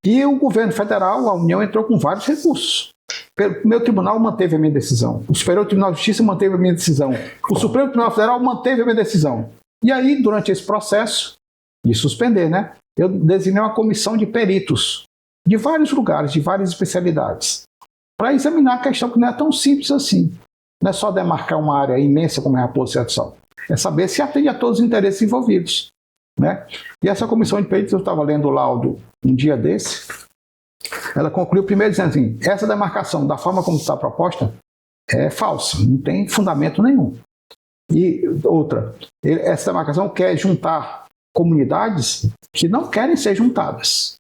E o governo federal, a União, entrou com vários recursos. O meu tribunal manteve a minha decisão. O Superior Tribunal de Justiça manteve a minha decisão. O Supremo Tribunal Federal manteve a minha decisão. E aí, durante esse processo de suspender, né, eu designei uma comissão de peritos de vários lugares, de várias especialidades, para examinar a questão que não é tão simples assim. Não é só demarcar uma área imensa como é a Raposa Serra do Sol. É saber se atende a todos os interesses envolvidos. Né? E essa comissão de peritos, eu estava lendo o laudo um dia desse, ela concluiu primeiro dizendo assim, essa demarcação, da forma como está proposta, é falsa, não tem fundamento nenhum. E outra, essa demarcação quer juntar comunidades que não querem ser juntadas.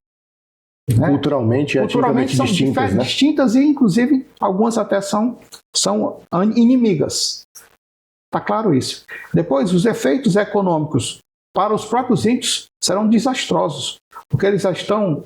Né? Culturalmente e etnicamente são distintas, né? distintas e, inclusive, algumas até são inimigas. Está claro isso. Depois, os efeitos econômicos para os próprios índios serão desastrosos, porque eles já estão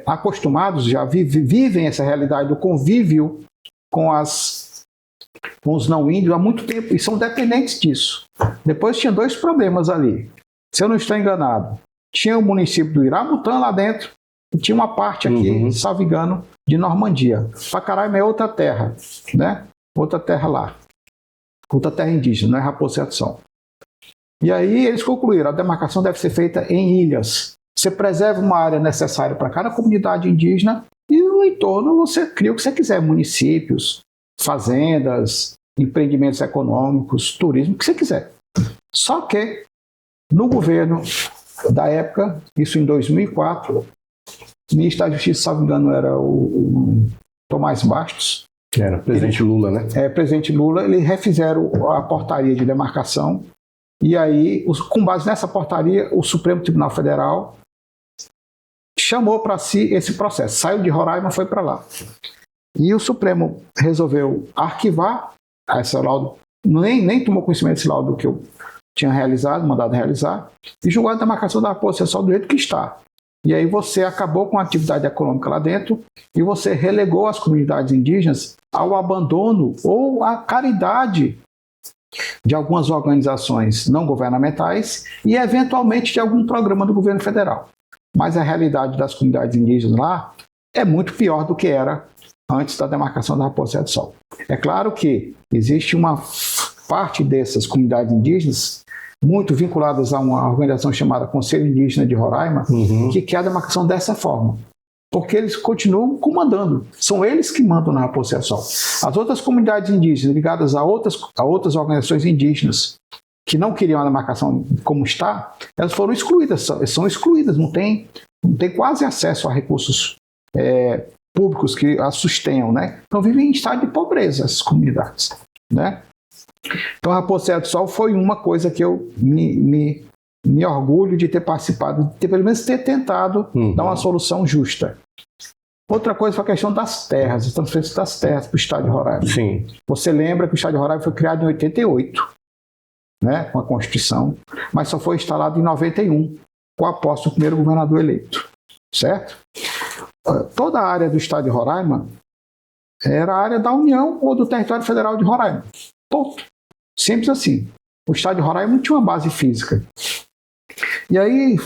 acostumados, já vivem essa realidade do convívio com os não índios há muito tempo e são dependentes disso. Depois tinha 2 problemas ali. Se eu não estou enganado, tinha o município do Iramutã lá dentro e tinha uma parte aqui, salvo engano, de Normandia. Pacaraima é outra terra, né? Outra terra lá. Outra terra indígena, não é Raposo Serra do Sol. E aí eles concluíram, a demarcação deve ser feita em ilhas. Você preserva uma área necessária para cada comunidade indígena e no entorno você cria o que você quiser, municípios, fazendas, empreendimentos econômicos, turismo, o que você quiser. Só que no governo da época, isso em 2004, o ministro da Justiça, se não me engano, era o Tomás Bastos. Que era presidente Lula, né? Presidente Lula, eles refizeram a portaria de demarcação e aí, com base nessa portaria, o Supremo Tribunal Federal chamou para si esse processo. Saiu de Roraima, foi para lá. E o Supremo resolveu arquivar esse laudo, nem tomou conhecimento desse laudo que eu tinha realizado, mandado realizar, e julgou a demarcação da Raposo Serra do Sol do jeito que está. E aí você acabou com a atividade econômica lá dentro e você relegou as comunidades indígenas ao abandono ou à caridade de algumas organizações não governamentais e, eventualmente, de algum programa do governo federal. Mas a realidade das comunidades indígenas lá é muito pior do que era antes da demarcação da Raposo Serra do Sol. É claro que existe uma parte dessas comunidades indígenas muito vinculadas a uma organização chamada Conselho Indígena de Roraima, que quer a demarcação dessa forma. Porque eles continuam comandando. São eles que mandam na Raposo Serra do Sol. As outras comunidades indígenas ligadas a outras organizações indígenas que não queriam a demarcação como está, elas foram excluídas. São excluídas, não tem quase acesso a recursos públicos que as sustenham, né? Então vivem em estado de pobreza essas comunidades, né? Então a Raposo Serra do Sol foi uma coisa que eu me orgulho de ter participado, de pelo menos ter tentado dar uma solução justa. Outra coisa foi a questão das terras, a transferência das terras para o estado de Roraima. Sim. Você lembra que o estado de Roraima foi criado em 88, né, com a Constituição, mas só foi instalado em 91, com a posse do primeiro governador eleito, certo? Toda a área do estado de Roraima era a área da União ou do território federal de Roraima. Ponto. Simples assim. O estado de Roraima não tinha uma base física. E aí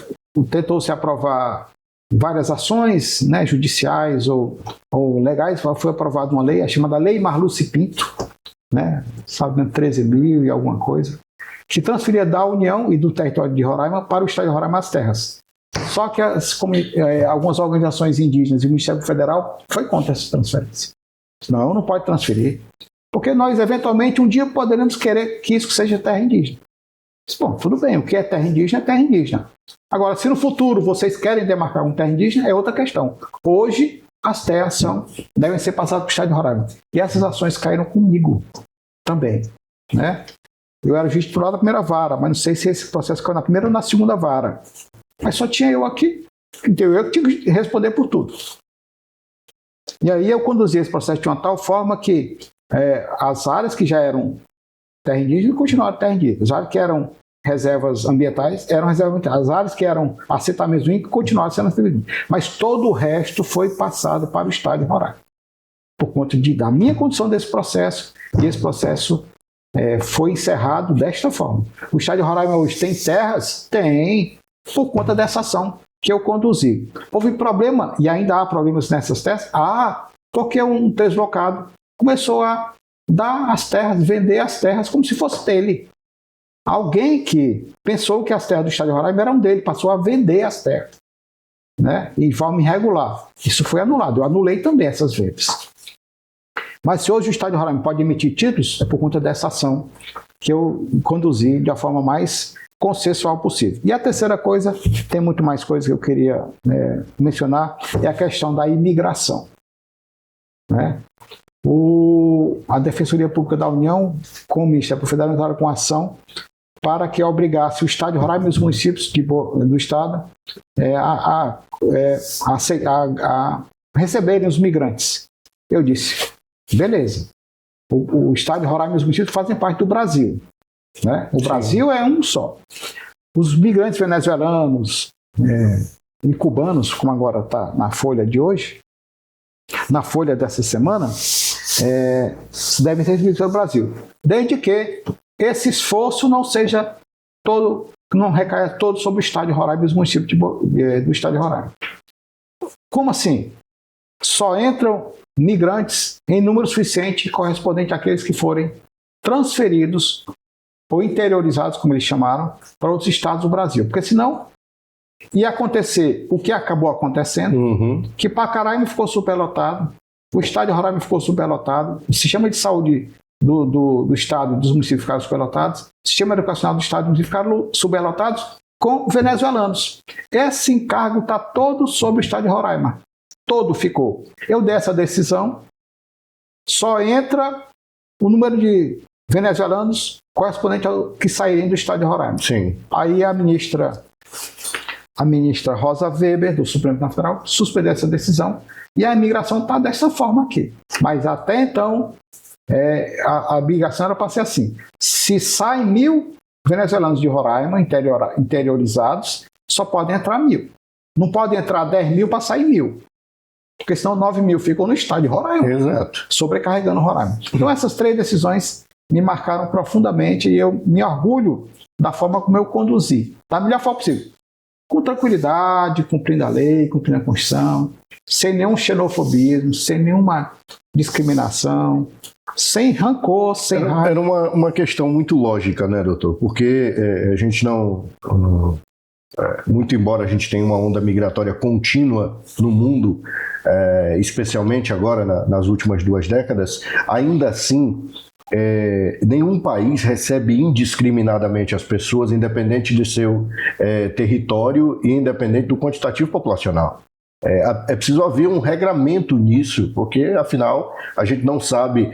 tentou-se aprovar várias ações, né, judiciais ou legais. Foi aprovada uma lei, a chamada Lei Marluce Pinto, né, 13 mil e alguma coisa, que transferia da União e do território de Roraima para o estado de Roraima as terras. Só que algumas organizações indígenas e o Ministério Federal foi contra essa transferência. Não pode transferir. Porque nós, eventualmente, um dia poderemos querer que isso seja terra indígena. Bom, tudo bem, o que é terra indígena é terra indígena. Agora, se no futuro vocês querem demarcar uma terra indígena, é outra questão. Hoje, as terras devem ser passadas para o estado de Roraima. E essas ações caíram comigo também, né? Eu era juiz titular da primeira vara, mas não sei se esse processo caiu na primeira ou na segunda vara. Mas só tinha eu aqui, então eu que tinha que responder por tudo. E aí eu conduzi esse processo de uma tal forma que as áreas que já eram terra indígena continuaram terra indígena. As áreas que eram reservas ambientais eram reservas ambientais. As áreas que eram assentamentos índios continuaram sendo assentamentos índios. Mas todo o resto foi passado para o estado de Roraima. Por conta da minha condição desse processo, e esse processo foi encerrado desta forma. O estado de Roraima hoje tem terras? Tem, por conta dessa ação que eu conduzi. Houve problema, e ainda há problemas nessas terras? Porque um deslocado começou a dar as terras, vender as terras como se fosse dele. Alguém que pensou que as terras do estado de Roraima eram dele, passou a vender as terras, né? Em forma irregular. Isso foi anulado. Eu anulei também essas vezes. Mas se hoje o estado de Roraima pode emitir títulos, é por conta dessa ação que eu conduzi de uma forma mais consensual possível. E a terceira coisa, tem muito mais coisas que eu queria mencionar, é a questão da imigração, né? A Defensoria Pública da União, com o Ministério Federal, entraram com ação para que obrigasse o estado de Roraima e os municípios do estado a receberem os migrantes. Eu disse, beleza, o estado de Roraima e os municípios fazem parte do Brasil. né? O Brasil é um só. Os migrantes venezuelanos e cubanos, como agora está na folha de hoje, na folha dessa semana, devem ser recebidos pelo Brasil, desde que esse esforço não seja todo, não recaia todo sobre o estado de Roraima e os municípios do estado de Roraima. Como assim? Só entram migrantes em número suficiente correspondente àqueles que forem transferidos ou interiorizados, como eles chamaram, para outros estados do Brasil. Porque senão ia acontecer o que acabou acontecendo, que Pacaraima ficou superlotado, o estado de Roraima ficou superlotado, o sistema de saúde do estado, dos municípios ficaram superlotados, o sistema educacional do estado e dos municípios ficaram superlotados com venezuelanos. Esse encargo está todo sobre o estado de Roraima. Todo ficou. Eu dei essa decisão, só entra o número de venezuelanos correspondente ao que saírem do estado de Roraima. Sim. Aí a ministra Rosa Weber, do Supremo Tribunal Federal, suspendeu essa decisão e a imigração está dessa forma aqui. Mas até então, a migração era para ser assim. Se saem 1.000 venezuelanos de Roraima interiorizados, só podem entrar 1.000. Não pode entrar 10.000 para sair 1.000. Porque senão 9.000 ficam no estado de Roraima. Exato. Sobrecarregando Roraima. Então essas 3 decisões me marcaram profundamente e eu me orgulho da forma como eu conduzi, da melhor forma possível. Com tranquilidade, cumprindo a lei, cumprindo a Constituição, sem nenhum xenofobismo, sem nenhuma discriminação, sem rancor, sem raiva. Era uma questão muito lógica, né, doutor? Porque a gente não... muito embora a gente tenha uma onda migratória contínua no mundo, especialmente agora nas últimas 2 décadas, ainda assim nenhum país recebe indiscriminadamente as pessoas, independente de seu território e independente do quantitativo populacional. É preciso haver um regramento nisso, porque afinal a gente não sabe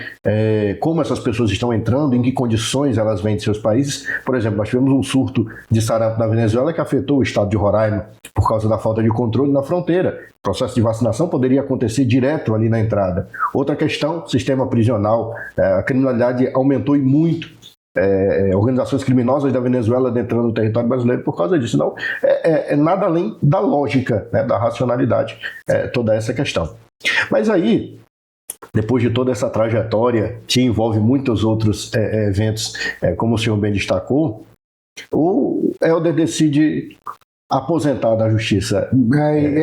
como essas pessoas estão entrando, em que condições elas vêm de seus países. Por exemplo, nós tivemos um surto de sarampo na Venezuela que afetou o estado de Roraima por causa da falta de controle na fronteira. O processo de vacinação poderia acontecer direto ali na entrada. Outra questão, sistema prisional. A criminalidade aumentou e muito. Organizações criminosas da Venezuela adentrando no território brasileiro por causa disso. Não, nada além da lógica, né, da racionalidade, toda essa questão. Mas aí, depois de toda essa trajetória, que envolve muitos outros eventos, como o senhor bem destacou, o Helder decide aposentar da justiça.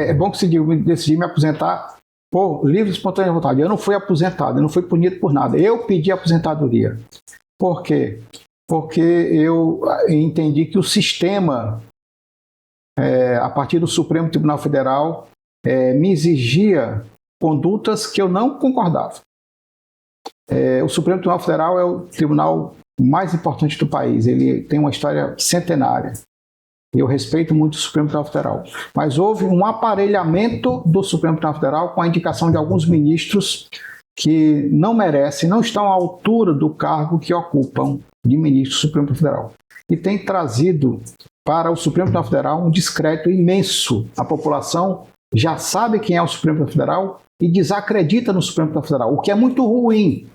É bom que você decidi me aposentar por livre e espontânea vontade. Eu não fui aposentado, eu não fui punido por nada. Eu pedi aposentadoria. Por quê? Porque eu entendi que o sistema, a partir do Supremo Tribunal Federal, me exigia condutas que eu não concordava. O Supremo Tribunal Federal é o tribunal mais importante do país. Ele tem uma história centenária. Eu respeito muito o Supremo Tribunal Federal. Mas houve um aparelhamento do Supremo Tribunal Federal com a indicação de alguns ministros que não merecem, não estão à altura do cargo que ocupam de ministro do Supremo Tribunal Federal. E tem trazido para o Supremo Tribunal Federal um descrédito imenso. A população já sabe quem é o Supremo Tribunal Federal e desacredita no Supremo Tribunal Federal, o que é muito ruim.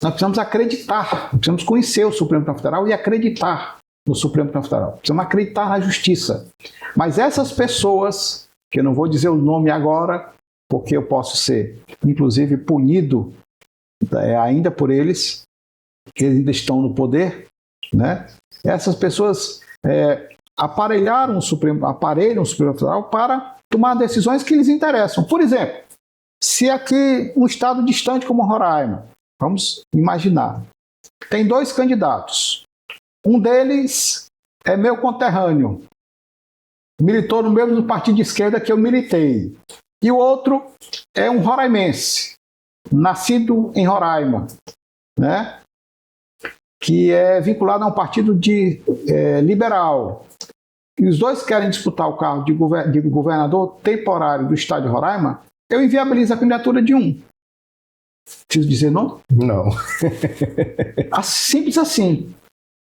Nós precisamos acreditar, precisamos conhecer o Supremo Tribunal Federal e acreditar no Supremo Tribunal Federal. Precisamos acreditar na justiça. Mas essas pessoas, que eu não vou dizer o nome agora, porque eu posso ser, inclusive, punido ainda por eles, que ainda estão no poder, né? Essas pessoas aparelham o Supremo Federal para tomar decisões que lhes interessam. Por exemplo, se aqui um estado distante como Roraima, vamos imaginar, tem 2 candidatos. Um deles é meu conterrâneo, militou no mesmo partido de esquerda que eu militei. E o outro é um roraimense, nascido em Roraima, né? Que é vinculado a um partido liberal. E os 2 querem disputar o cargo de governador temporário do estado de Roraima, eu inviabilizo a candidatura de um. Preciso dizer não? Não. Simples assim.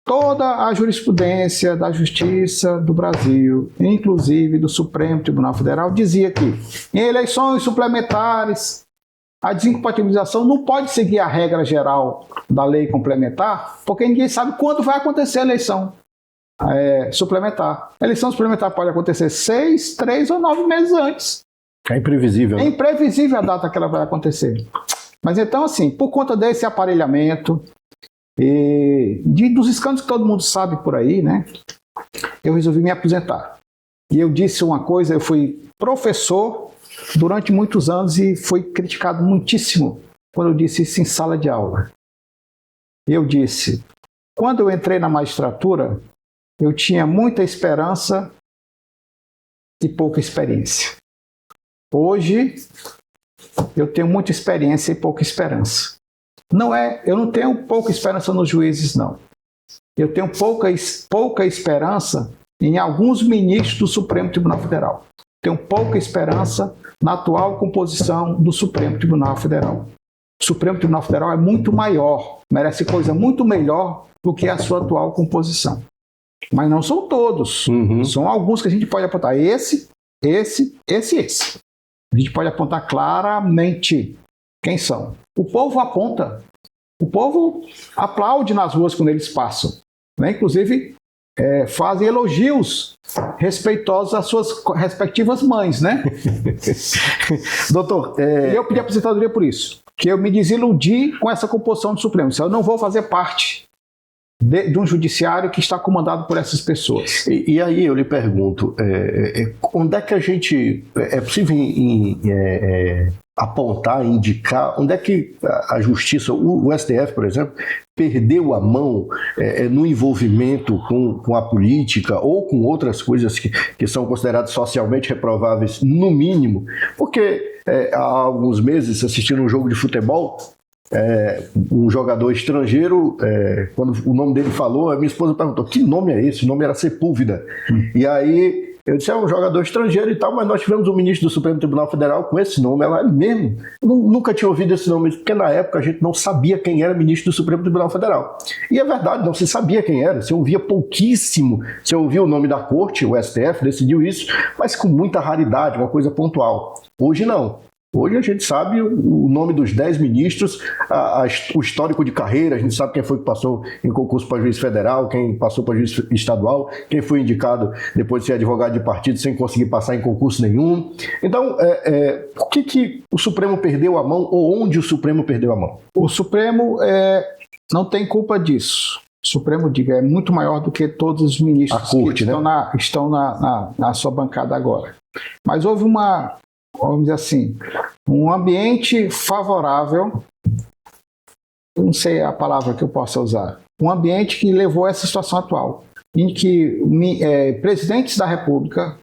Toda a jurisprudência da Justiça do Brasil, inclusive do Supremo Tribunal Federal, dizia que em eleições suplementares a desincompatibilização não pode seguir a regra geral da lei complementar, porque ninguém sabe quando vai acontecer a eleição suplementar. A eleição suplementar pode acontecer 6, 3 ou 9 meses antes. É imprevisível. É imprevisível a data que ela vai acontecer. Mas então, assim, por conta desse aparelhamento e dos escândalos que todo mundo sabe por aí, né, eu resolvi me aposentar. E eu disse uma coisa, eu fui professor durante muitos anos e fui criticado muitíssimo quando eu disse isso em sala de aula. Eu disse, quando eu entrei na magistratura, eu tinha muita esperança e pouca experiência. Hoje, eu tenho muita experiência e pouca esperança. Eu não tenho pouca esperança nos juízes, não. Eu tenho pouca esperança em alguns ministros do Supremo Tribunal Federal. Tenho pouca esperança na atual composição do Supremo Tribunal Federal. O Supremo Tribunal Federal é muito maior, merece coisa muito melhor do que a sua atual composição. Mas não são todos. São alguns que a gente pode apontar. Esse. A gente pode apontar claramente quem são. O povo aponta. O povo aplaude nas ruas quando eles passam. Né? Inclusive, fazem elogios respeitosos às suas respectivas mães, né? Doutor, E eu pedi aposentadoria por isso. Que eu me desiludi com essa composição do Supremo. Eu não vou fazer parte de um judiciário que está comandado por essas pessoas. E aí eu lhe pergunto, onde é que a gente... É possível apontar, indicar, onde é que a justiça, o STF, por exemplo, perdeu a mão no envolvimento com a política ou com outras coisas que são consideradas socialmente reprováveis, no mínimo? Porque há alguns meses, assistindo um jogo de futebol, um jogador estrangeiro, quando o nome dele falou, a minha esposa perguntou, que nome é esse? O nome era Sepúlveda. E aí eu disse, é um jogador estrangeiro e tal, mas nós tivemos um ministro do Supremo Tribunal Federal com esse nome. Ela, mesmo? Eu nunca tinha ouvido esse nome, porque na época a gente não sabia quem era ministro do Supremo Tribunal Federal. E é verdade, não se sabia quem era, se ouvia pouquíssimo, se ouvia o nome da corte, o STF decidiu isso, mas com muita raridade, uma coisa pontual. Hoje não. Hoje a gente sabe o nome dos 10 ministros, o histórico de carreira, a gente sabe quem foi que passou em concurso para juiz federal, quem passou para juiz estadual, quem foi indicado depois de ser advogado de partido sem conseguir passar em concurso nenhum. Então, por que o Supremo perdeu a mão ou onde o Supremo perdeu a mão? O Supremo não tem culpa disso. O Supremo, é muito maior do que todos os ministros corte, que estão na sua bancada agora. Mas houve vamos dizer assim, um ambiente favorável, não sei a palavra que eu possa usar, um ambiente que levou a essa situação atual, em que presidentes da República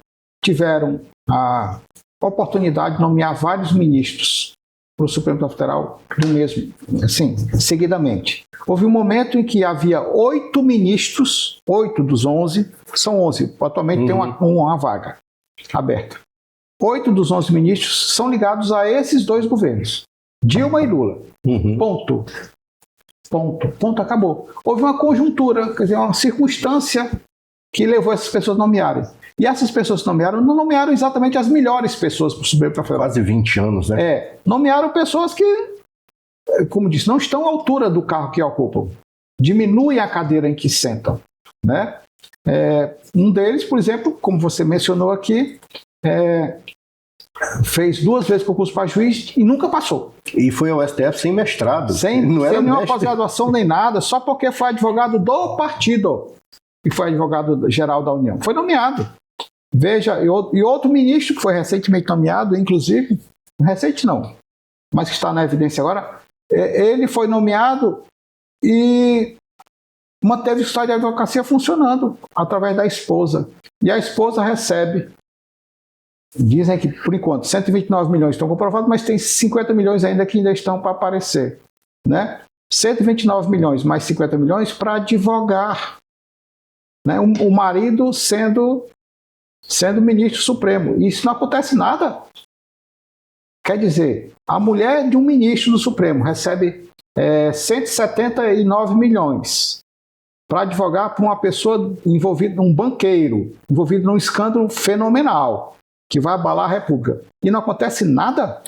tiveram a oportunidade de nomear vários ministros para o Supremo Tribunal Federal do mesmo, assim, seguidamente. Houve um momento em que havia 8 ministros, 8 dos 11, são 11, atualmente tem uma vaga aberta. 8 dos 11 ministros são ligados a esses dois governos, Dilma e Lula. Ponto. Acabou. Houve uma conjuntura, quer dizer, uma circunstância que levou essas pessoas a nomearem. E essas pessoas que nomearam, não nomearam exatamente as melhores pessoas para o Supremo Tribunal Federal. Quase 20 anos, né? Nomearam pessoas que, como disse, não estão à altura do cargo que ocupam. Diminuem a cadeira em que sentam, né? Um deles, por exemplo, como você mencionou aqui, fez 2 vezes concurso para juiz e nunca passou. E foi ao STF sem mestrado. Sem nenhuma pós-graduação nem nada, só porque foi advogado do partido e foi advogado geral da União. Foi nomeado. Veja, e outro ministro que foi recentemente nomeado, inclusive, recente não, mas que está na evidência agora, ele foi nomeado e manteve o estágio de advocacia funcionando através da esposa. E a esposa recebe, dizem que, por enquanto, 129 milhões estão comprovados, mas tem 50 milhões ainda que ainda estão para aparecer. Né? 129 milhões mais 50 milhões para advogar. Né? O marido sendo ministro supremo. E isso não acontece nada. Quer dizer, a mulher de um ministro do Supremo recebe 179 milhões para advogar para uma pessoa envolvida, um banqueiro, envolvido num escândalo fenomenal, que vai abalar a República. E não acontece nada?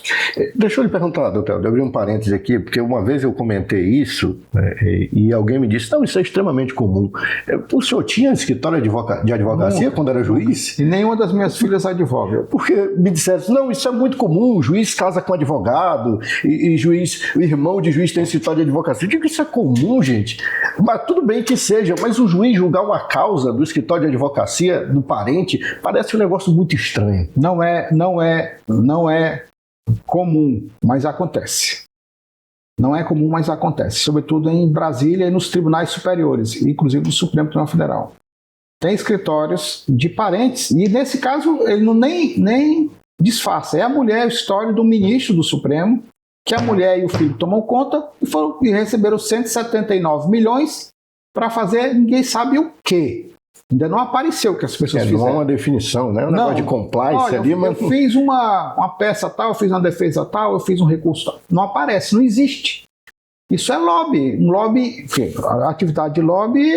Deixa eu lhe perguntar, doutor, eu abri um parênteses aqui, porque uma vez eu comentei isso e alguém me disse, não, isso é extremamente comum. O senhor tinha escritório de advocacia quando era juiz? E nenhuma das minhas filhas advoga. Porque me disseram, não, isso é muito comum, o juiz casa com advogado, e juiz, o irmão de juiz tem escritório de advocacia. Eu digo que isso é comum, gente. Mas tudo bem que seja, mas o juiz julgar uma causa do escritório de advocacia do parente parece um negócio muito estranho. Não é comum, mas acontece. Não é comum, mas acontece. Sobretudo em Brasília e nos tribunais superiores, inclusive no Supremo Tribunal Federal. Tem escritórios de parentes, e nesse caso ele não nem disfarça. É a mulher, a história do ministro do Supremo, que a mulher e o filho tomam conta e receberam 179 milhões para fazer ninguém sabe o quê. Ainda não apareceu o que as pessoas fizeram. Não é uma definição, né? Um negócio de compliance olha, ali, mas... Eu fiz uma peça tal, eu fiz uma defesa tal, eu fiz um recurso tal. Não aparece, não existe. Isso é lobby. Um lobby, enfim, a atividade de lobby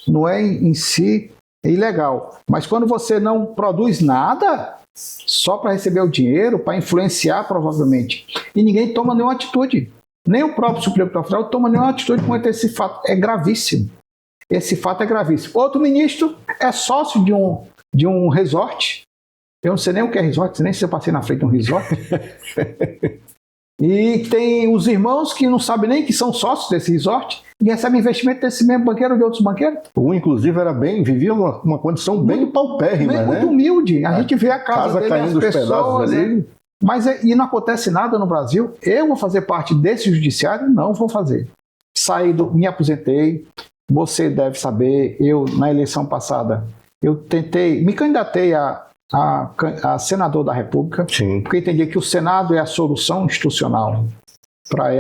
não é em si ilegal. Mas quando você não produz nada, só para receber o dinheiro, para influenciar provavelmente, e ninguém toma nenhuma atitude. Nem o próprio Supremo Tribunal Federal toma nenhuma atitude quanto a esse fato. É gravíssimo. Esse fato é gravíssimo. Outro ministro é sócio de um resort. Eu não sei nem o que é resort, nem se eu passei na frente de um resort. E tem os irmãos que não sabem nem que são sócios desse resort e recebem investimento desse mesmo banqueiro ou de outros banqueiros. Um, inclusive, vivia uma condição bem paupérrima, né? Muito humilde. A gente vê a casa dele, caindo as pessoas ali. Mas e não acontece nada no Brasil. Eu vou fazer parte desse judiciário? Não vou fazer. Me aposentei. Você deve saber, eu, na eleição passada, me candidatei a senador da República, sim, porque entendi que o Senado é a solução institucional para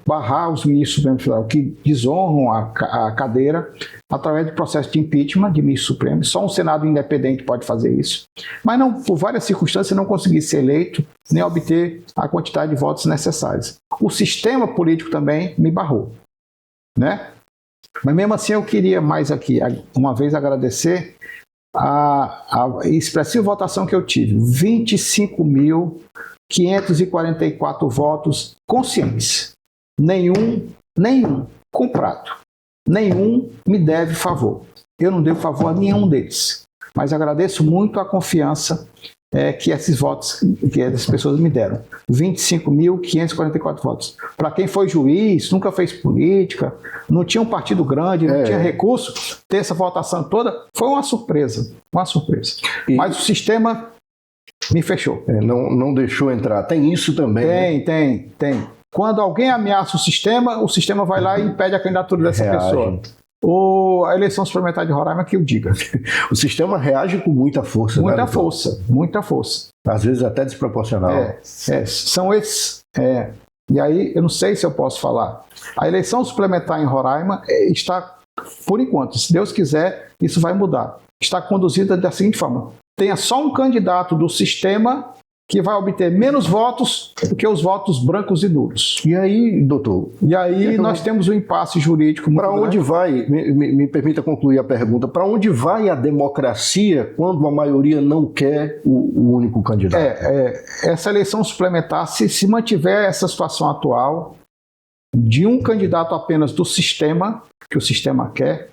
barrar os ministros do Supremo Federal que desonram a cadeira através do processo de impeachment de ministro supremo. Só um Senado independente pode fazer isso. Mas não, por várias circunstâncias, não consegui ser eleito nem obter a quantidade de votos necessários. O sistema político também me barrou. Né? Mas mesmo assim eu queria mais aqui, uma vez agradecer a expressiva votação que eu tive, 25.544 votos conscientes, nenhum comprado, nenhum me deve favor, eu não devo favor a nenhum deles, mas agradeço muito a confiança que esses votos, que essas pessoas me deram. 25.544 votos. Para quem foi juiz, nunca fez política, não tinha um partido grande, não tinha recurso, ter essa votação toda foi uma surpresa. Uma surpresa. Mas o sistema me fechou. Não deixou entrar. Tem isso também. Tem. Quando alguém ameaça o sistema vai lá e impede a candidatura dessa pessoa. Ou a eleição suplementar de Roraima que eu diga. O sistema reage com muita força. Muita força. Às vezes até desproporcional. São esses. E aí, eu não sei se eu posso falar. A eleição suplementar em Roraima está, por enquanto, se Deus quiser, isso vai mudar. Está conduzida da seguinte forma: tenha só um candidato do sistema que vai obter menos votos do que os votos brancos e nulos. E aí, doutor? E aí nós temos um impasse jurídico muito grande. Para onde vai, me permita concluir a pergunta, para onde vai a democracia quando a maioria não quer o único candidato? Essa eleição suplementar, se mantiver essa situação atual, de um candidato apenas do sistema, que o sistema quer,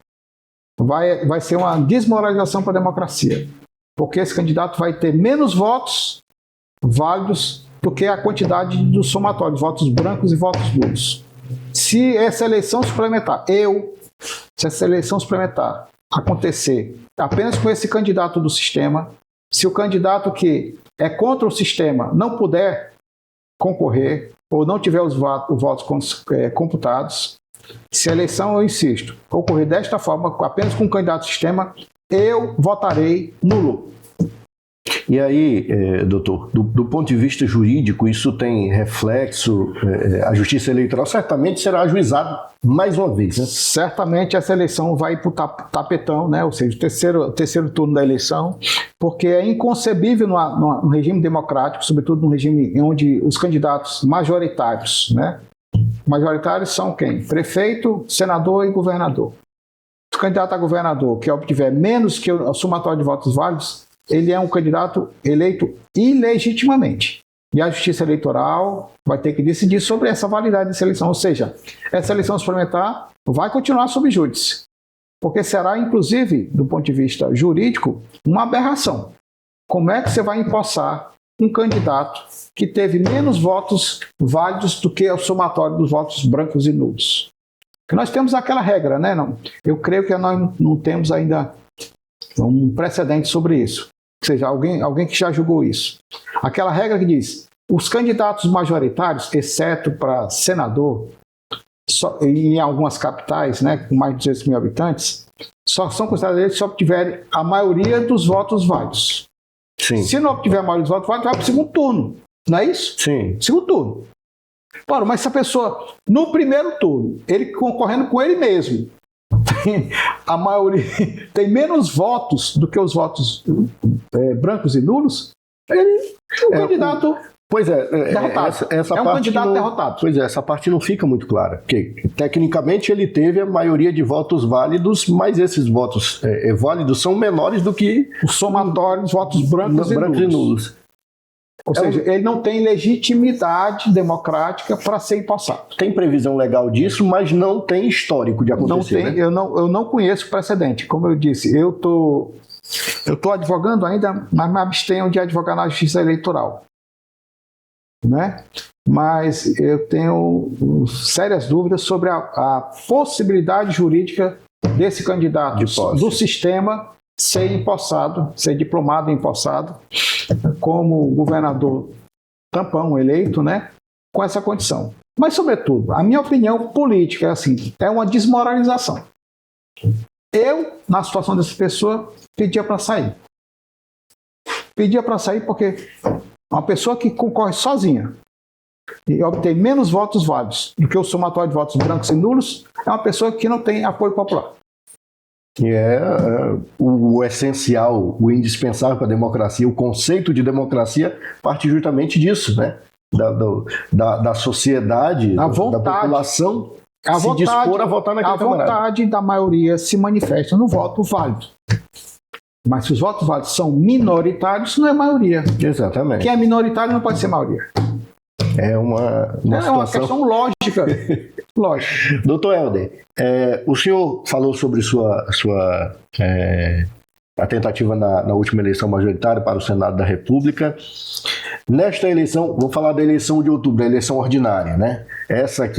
vai ser uma desmoralização para a democracia. Porque esse candidato vai ter menos votos válidos do que a quantidade do somatório de votos brancos e votos nulos. Se essa eleição suplementar acontecer apenas com esse candidato do sistema, se o candidato que é contra o sistema não puder concorrer ou não tiver os votos computados, se a eleição, eu insisto, ocorrer desta forma, apenas com o candidato do sistema, eu votarei nulo. E aí, doutor, do ponto de vista jurídico, isso tem reflexo? A Justiça Eleitoral certamente será ajuizada mais uma vez, né? Certamente essa eleição vai para o tapetão, né? Ou seja, o terceiro turno da eleição, porque é inconcebível no regime democrático, sobretudo no regime onde os candidatos majoritários, né? Majoritários são quem? Prefeito, senador e governador. O candidato a governador que obtiver menos que o somatório de votos válidos ele é um candidato eleito ilegitimamente. E a Justiça Eleitoral vai ter que decidir sobre essa validade dessa eleição. Ou seja, essa eleição suplementar vai continuar sob júdice. Porque será, inclusive, do ponto de vista jurídico, uma aberração. Como é que você vai empossar um candidato que teve menos votos válidos do que o somatório dos votos brancos e nulos? Porque nós temos aquela regra, né? Não, eu creio que nós não temos ainda um precedente sobre isso. Ou seja, alguém que já julgou isso. Aquela regra que diz, os candidatos majoritários, exceto para senador, em algumas capitais, né, com mais de 200 mil habitantes, só são considerados eles se obtiverem a maioria dos votos válidos. Sim. Se não obtiver a maioria dos votos válidos, vai para o segundo turno. Não é isso? Sim. Segundo turno. Ora, mas se a pessoa, no primeiro turno, ele concorrendo com ele mesmo, a maioria tem menos votos do que os votos brancos e nulos, ele é um candidato derrotado. Essa é um parte candidato derrotado. Pois é, essa parte não fica muito clara. Porque, tecnicamente, ele teve a maioria de votos válidos, mas esses votos válidos são menores do que o somatório dos votos brancos e nulos. Ou seja, ele não tem legitimidade democrática para ser empossado. Tem previsão legal disso, mas não tem histórico de acontecer. Não tem, né? eu não conheço precedente. Como eu disse, eu tô advogando ainda, mas me abstenho de advogar na Justiça Eleitoral. Né? Mas eu tenho sérias dúvidas sobre a possibilidade jurídica desse candidato do sistema ser empossado, ser diplomado e empossado como governador tampão eleito, né, com essa condição. Mas, sobretudo, a minha opinião política é assim, é uma desmoralização. Eu, na situação dessa pessoa, pedia para sair. Pedia para sair porque uma pessoa que concorre sozinha e obtém menos votos válidos do que o somatório de votos brancos e nulos é uma pessoa que não tem apoio popular. E é o essencial, o indispensável para a democracia, o conceito de democracia parte justamente disso, né? Da sociedade, da população se dispor a votar naquele camarada. A vontade da maioria se manifesta no voto válido. Mas se os votos válidos são minoritários, isso não é maioria. Exatamente. Quem é minoritário não pode ser maioria. É uma situação... uma questão lógica. Lógico. Doutor Helder, o senhor falou sobre a tentativa na última eleição majoritária para o Senado da República. Nesta eleição, vou falar da eleição de outubro, a eleição ordinária, né? Essa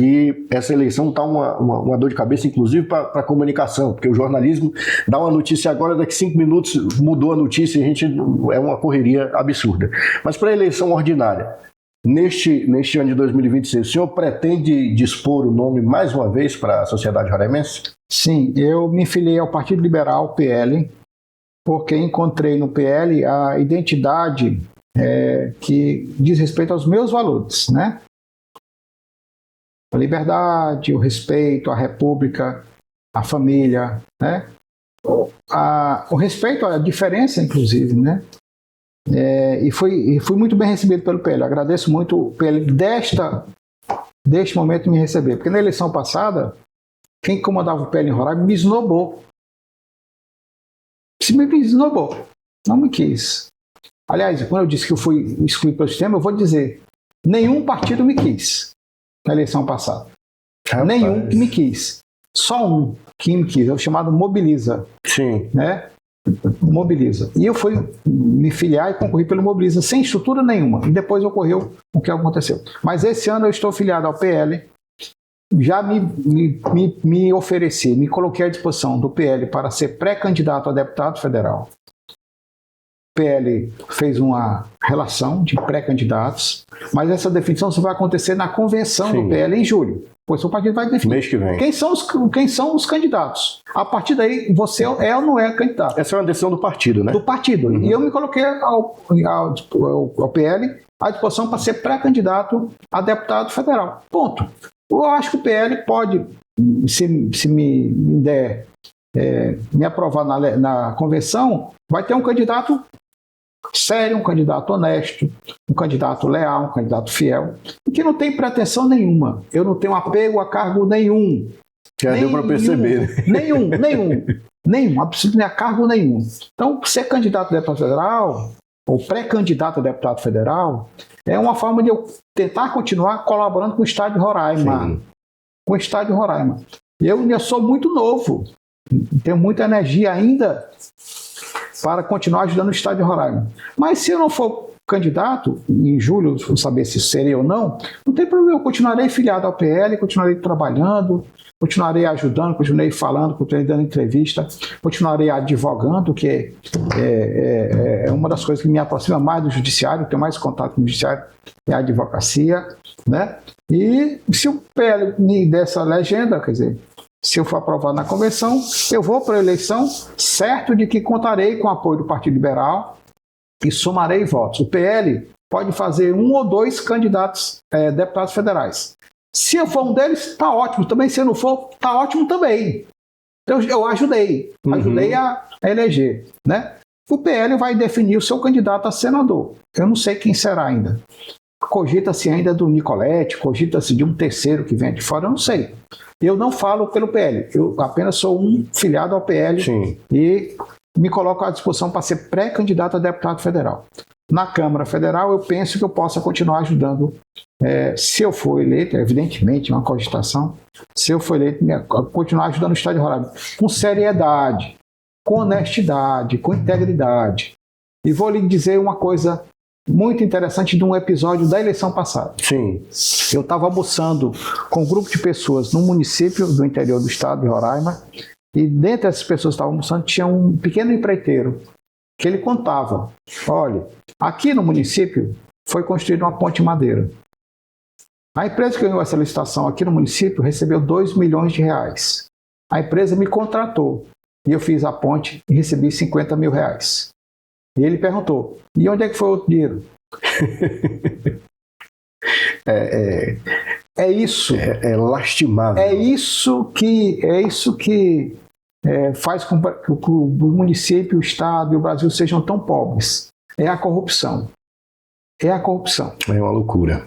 eleição está uma dor de cabeça, inclusive, para a comunicação, porque o jornalismo dá uma notícia agora, daqui 5 minutos mudou a notícia e é uma correria absurda. Mas para a eleição ordinária, neste ano de 2026, o senhor pretende dispor o nome mais uma vez para a sociedade roraimense? Sim, eu me filiei ao Partido Liberal, PL, porque encontrei no PL a identidade que diz respeito aos meus valores, né? A liberdade, o respeito, a república, a família, né? O respeito à diferença, inclusive, né? E fui muito bem recebido pelo PL. Agradeço muito o PL deste momento me receber, porque na eleição passada, quem comandava o PL em Roraima me esnobou. Se me esnobou, não me quis. Aliás, quando eu disse que eu fui excluído pelo sistema, eu vou dizer, nenhum partido me quis na eleição passada. Rapaz. Nenhum que me quis. Só um que me quis, é o chamado Mobiliza. Sim. Né? Mobiliza. E eu fui me filiar e concorri pelo Mobiliza sem estrutura nenhuma. E depois ocorreu o que aconteceu. Mas esse ano eu estou filiado ao PL. Já me ofereci, me coloquei à disposição do PL para ser pré-candidato a deputado federal. O PL fez uma relação de pré-candidatos, mas essa definição só vai acontecer na convenção do PL em julho. Pois o partido vai definir mês que vem. Quem são os candidatos. A partir daí, você é ou não é candidato. Essa é uma decisão do partido, né? Do partido. Uhum. E eu me coloquei ao PL à disposição para ser pré-candidato a deputado federal. Ponto. Eu acho que o PL pode, se me der, me aprovar na convenção, vai ter um candidato sério, um candidato honesto, um candidato leal, um candidato fiel, que não tem pretensão nenhuma. Eu não tenho apego a cargo nenhum. Já deu para perceber. Nenhum. Nenhum, absolutamente cargo nenhum. Então, ser candidato a deputado federal, ou pré-candidato a deputado federal, é uma forma de eu tentar continuar colaborando com o Estado de Roraima. Sim. Com o Estado de Roraima. Eu sou muito novo, tenho muita energia ainda para continuar ajudando o Estado de Roraima. Mas se eu não for candidato, em julho, vou saber se serei ou não tem problema, eu continuarei filiado ao PL, continuarei trabalhando, continuarei ajudando, continuarei falando, continuarei dando entrevista, continuarei advogando, que é uma das coisas que me aproxima mais do judiciário, tenho mais contato com o judiciário, é a advocacia, né? E se o PL me der essa legenda, quer dizer, se eu for aprovado na convenção, eu vou para a eleição certo de que contarei com o apoio do Partido Liberal e somarei votos. O PL pode fazer 1 ou 2 candidatos deputados federais. Se eu for um deles, está ótimo. Também, se eu não for, está ótimo também. Então, eu ajudei a eleger, né? O PL vai definir o seu candidato a senador. Eu não sei quem será ainda. Cogita-se ainda do Nicolete, cogita-se de um terceiro que vem de fora, eu não sei. Eu não falo pelo PL, eu apenas sou um filiado ao PL. Sim. E me coloco à disposição para ser pré-candidato a deputado federal. Na Câmara Federal, eu penso que eu possa continuar ajudando, se eu for eleito, evidentemente, uma cogitação, se eu for eleito, continuar ajudando o Estado de Roraima, com seriedade, com honestidade, com integridade. E vou lhe dizer uma coisa muito interessante de um episódio da eleição passada. Sim. Eu estava almoçando com um grupo de pessoas num município do interior do estado de Roraima, e dentre essas pessoas que estavam almoçando tinha um pequeno empreiteiro que ele contava: olha, aqui no município foi construída uma ponte de madeira. A empresa que ganhou essa licitação aqui no município recebeu 2 milhões de reais. A empresa me contratou e eu fiz a ponte e recebi 50 mil reais. E ele perguntou: e onde é que foi o dinheiro? É isso. É lastimável. É isso que faz com que o município, o Estado e o Brasil sejam tão pobres. É a corrupção. É a corrupção. É uma loucura.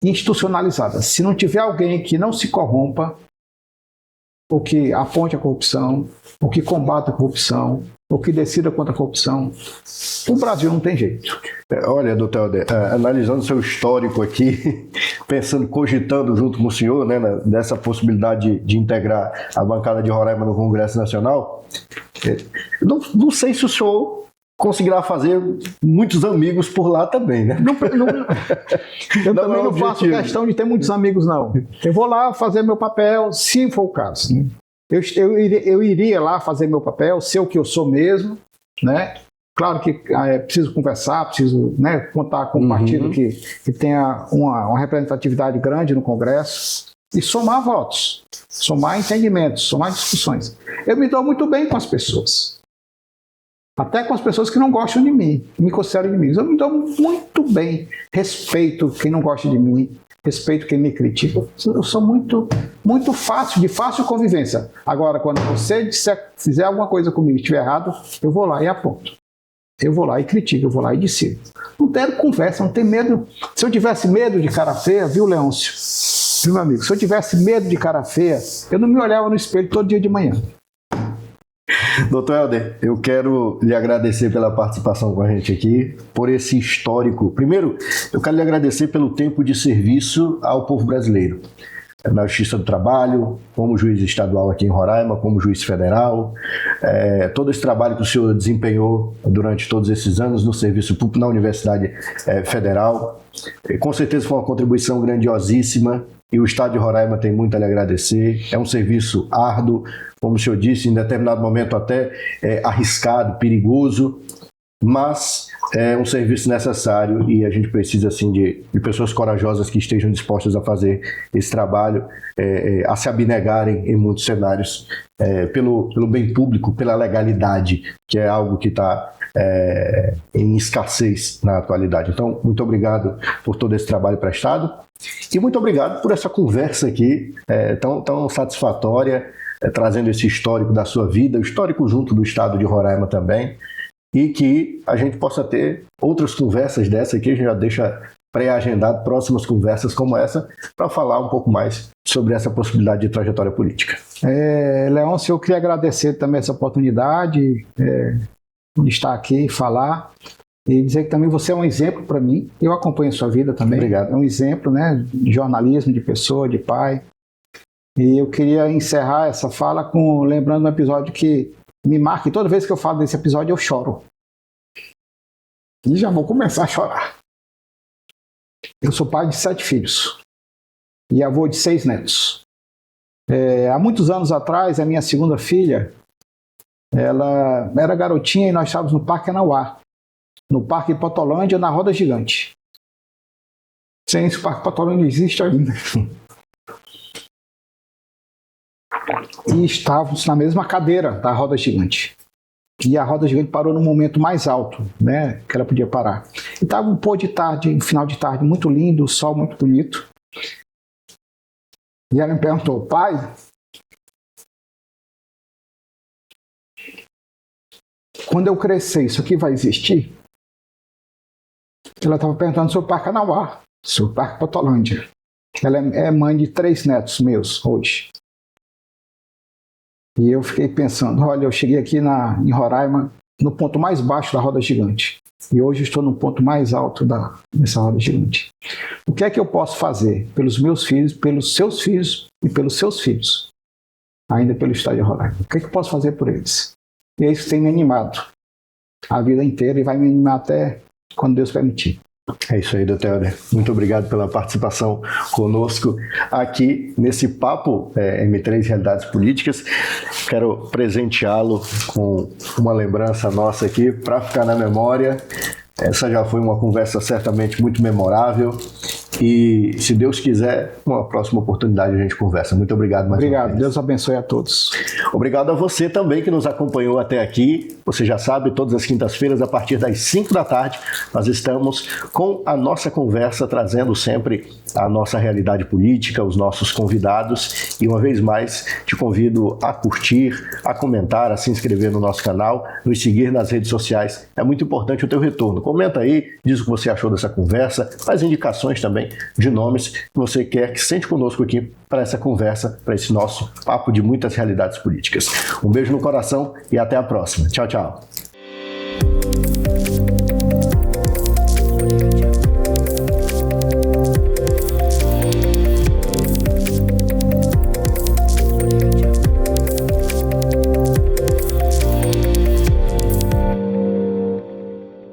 Institucionalizada. Se não tiver alguém que não se corrompa, ou que aponte a corrupção, ou que combata a corrupção, ou que decida contra a corrupção, o Brasil não tem jeito. Olha, doutor Helder, analisando seu histórico aqui, pensando, cogitando junto com o senhor, né, dessa possibilidade de integrar a bancada de Roraima no Congresso Nacional, não sei se o senhor conseguirá fazer muitos amigos por lá também, né? Eu também não faço questão de ter muitos amigos, não. Eu vou lá fazer meu papel, se for o caso. Eu iria lá fazer meu papel, ser o que eu sou mesmo, né? Claro que preciso conversar, preciso, né, contar com um partido que tenha uma representatividade grande no Congresso e somar votos, somar entendimentos, somar discussões. Eu me dou muito bem com as pessoas. Até com as pessoas que não gostam de mim, que me consideram inimigos. Eu me dou muito bem. Respeito quem não gosta de mim, respeito quem me critica. Eu sou muito fácil, de fácil convivência. Agora, quando você fizer alguma coisa comigo e estiver errado, eu vou lá e aponto. Eu vou lá e critico, eu vou lá e decido. Não tenho conversa, não tenho medo. Se eu tivesse medo de cara feia, viu, Leôncio? Viu, meu amigo? Se eu tivesse medo de cara feia, eu não me olhava no espelho todo dia de manhã. Doutor Helder, eu quero lhe agradecer pela participação com a gente aqui, por esse histórico. Primeiro, eu quero lhe agradecer pelo tempo de serviço ao povo brasileiro. Na Justiça do Trabalho, como juiz estadual aqui em Roraima, como juiz federal, todo esse trabalho que o senhor desempenhou durante todos esses anos no serviço público na Universidade Federal, com certeza foi uma contribuição grandiosíssima e o Estado de Roraima tem muito a lhe agradecer. É um serviço árduo, como o senhor disse, em determinado momento até arriscado, perigoso, mas é um serviço necessário e a gente precisa assim, de pessoas corajosas que estejam dispostas a fazer esse trabalho, a se abnegarem em muitos cenários, pelo bem público, pela legalidade, que é algo que está em escassez na atualidade. Então, muito obrigado por todo esse trabalho prestado e muito obrigado por essa conversa aqui tão satisfatória, trazendo esse histórico da sua vida, o histórico junto do estado de Roraima também, e que a gente possa ter outras conversas dessa aqui. A gente já deixa pré-agendado próximas conversas como essa para falar um pouco mais sobre essa possibilidade de trajetória política. Leôncio, eu queria agradecer também essa oportunidade de estar aqui e falar e dizer que também você é um exemplo para mim. Eu acompanho a sua vida também. Obrigado. É um exemplo, né, de jornalismo, de pessoa, de pai. E eu queria encerrar essa fala lembrando um episódio que me marca, e toda vez que eu falo desse episódio eu choro. E já vou começar a chorar. Eu sou pai de 7 filhos e avô de 6 netos. Há muitos anos atrás, a minha segunda filha, ela era garotinha e nós estávamos no Parque Anauá, no Parque Potolândia, na Roda Gigante. Sem isso, o Parque Potolândia existe ainda. E estávamos na mesma cadeira da Roda Gigante. E a Roda Gigante parou no momento mais alto, né, que ela podia parar. E estava um pôr de tarde, um final de tarde muito lindo, o sol muito bonito. E ela me perguntou: pai, quando eu crescer, isso aqui vai existir? Ela estava perguntando sobre o Parque Anauá, sobre o Parque Potolândia. Ela é mãe de 3 netos meus hoje. E eu fiquei pensando, olha, eu cheguei aqui em Roraima, no ponto mais baixo da Roda Gigante. E hoje estou no ponto mais alto dessa Roda Gigante. O que é que eu posso fazer pelos meus filhos, pelos seus filhos e pelos seus filhos? Ainda pelo estado de Roraima. O que é que eu posso fazer por eles? E é isso que tem me animado a vida inteira e vai me animar até quando Deus permitir. É isso aí, Dr. Helder. Muito obrigado pela participação conosco aqui nesse papo M3 Realidades Políticas. Quero presenteá-lo com uma lembrança nossa aqui para ficar na memória. Essa já foi uma conversa certamente muito memorável e, se Deus quiser, uma próxima oportunidade a gente conversa. Muito obrigado mais uma vez. Obrigado, Deus abençoe a todos. Obrigado a você também que nos acompanhou até aqui. Você já sabe, todas as quintas-feiras, a partir das 5 da tarde, nós estamos com a nossa conversa, trazendo sempre a nossa realidade política, os nossos convidados. E uma vez mais, te convido a curtir, a comentar, a se inscrever no nosso canal, nos seguir nas redes sociais. É muito importante o teu retorno. Comenta aí, diz o que você achou dessa conversa, faz indicações também de nomes que você quer que sente conosco aqui para essa conversa, para esse nosso papo de muitas realidades políticas. Um beijo no coração e até a próxima. Tchau, tchau.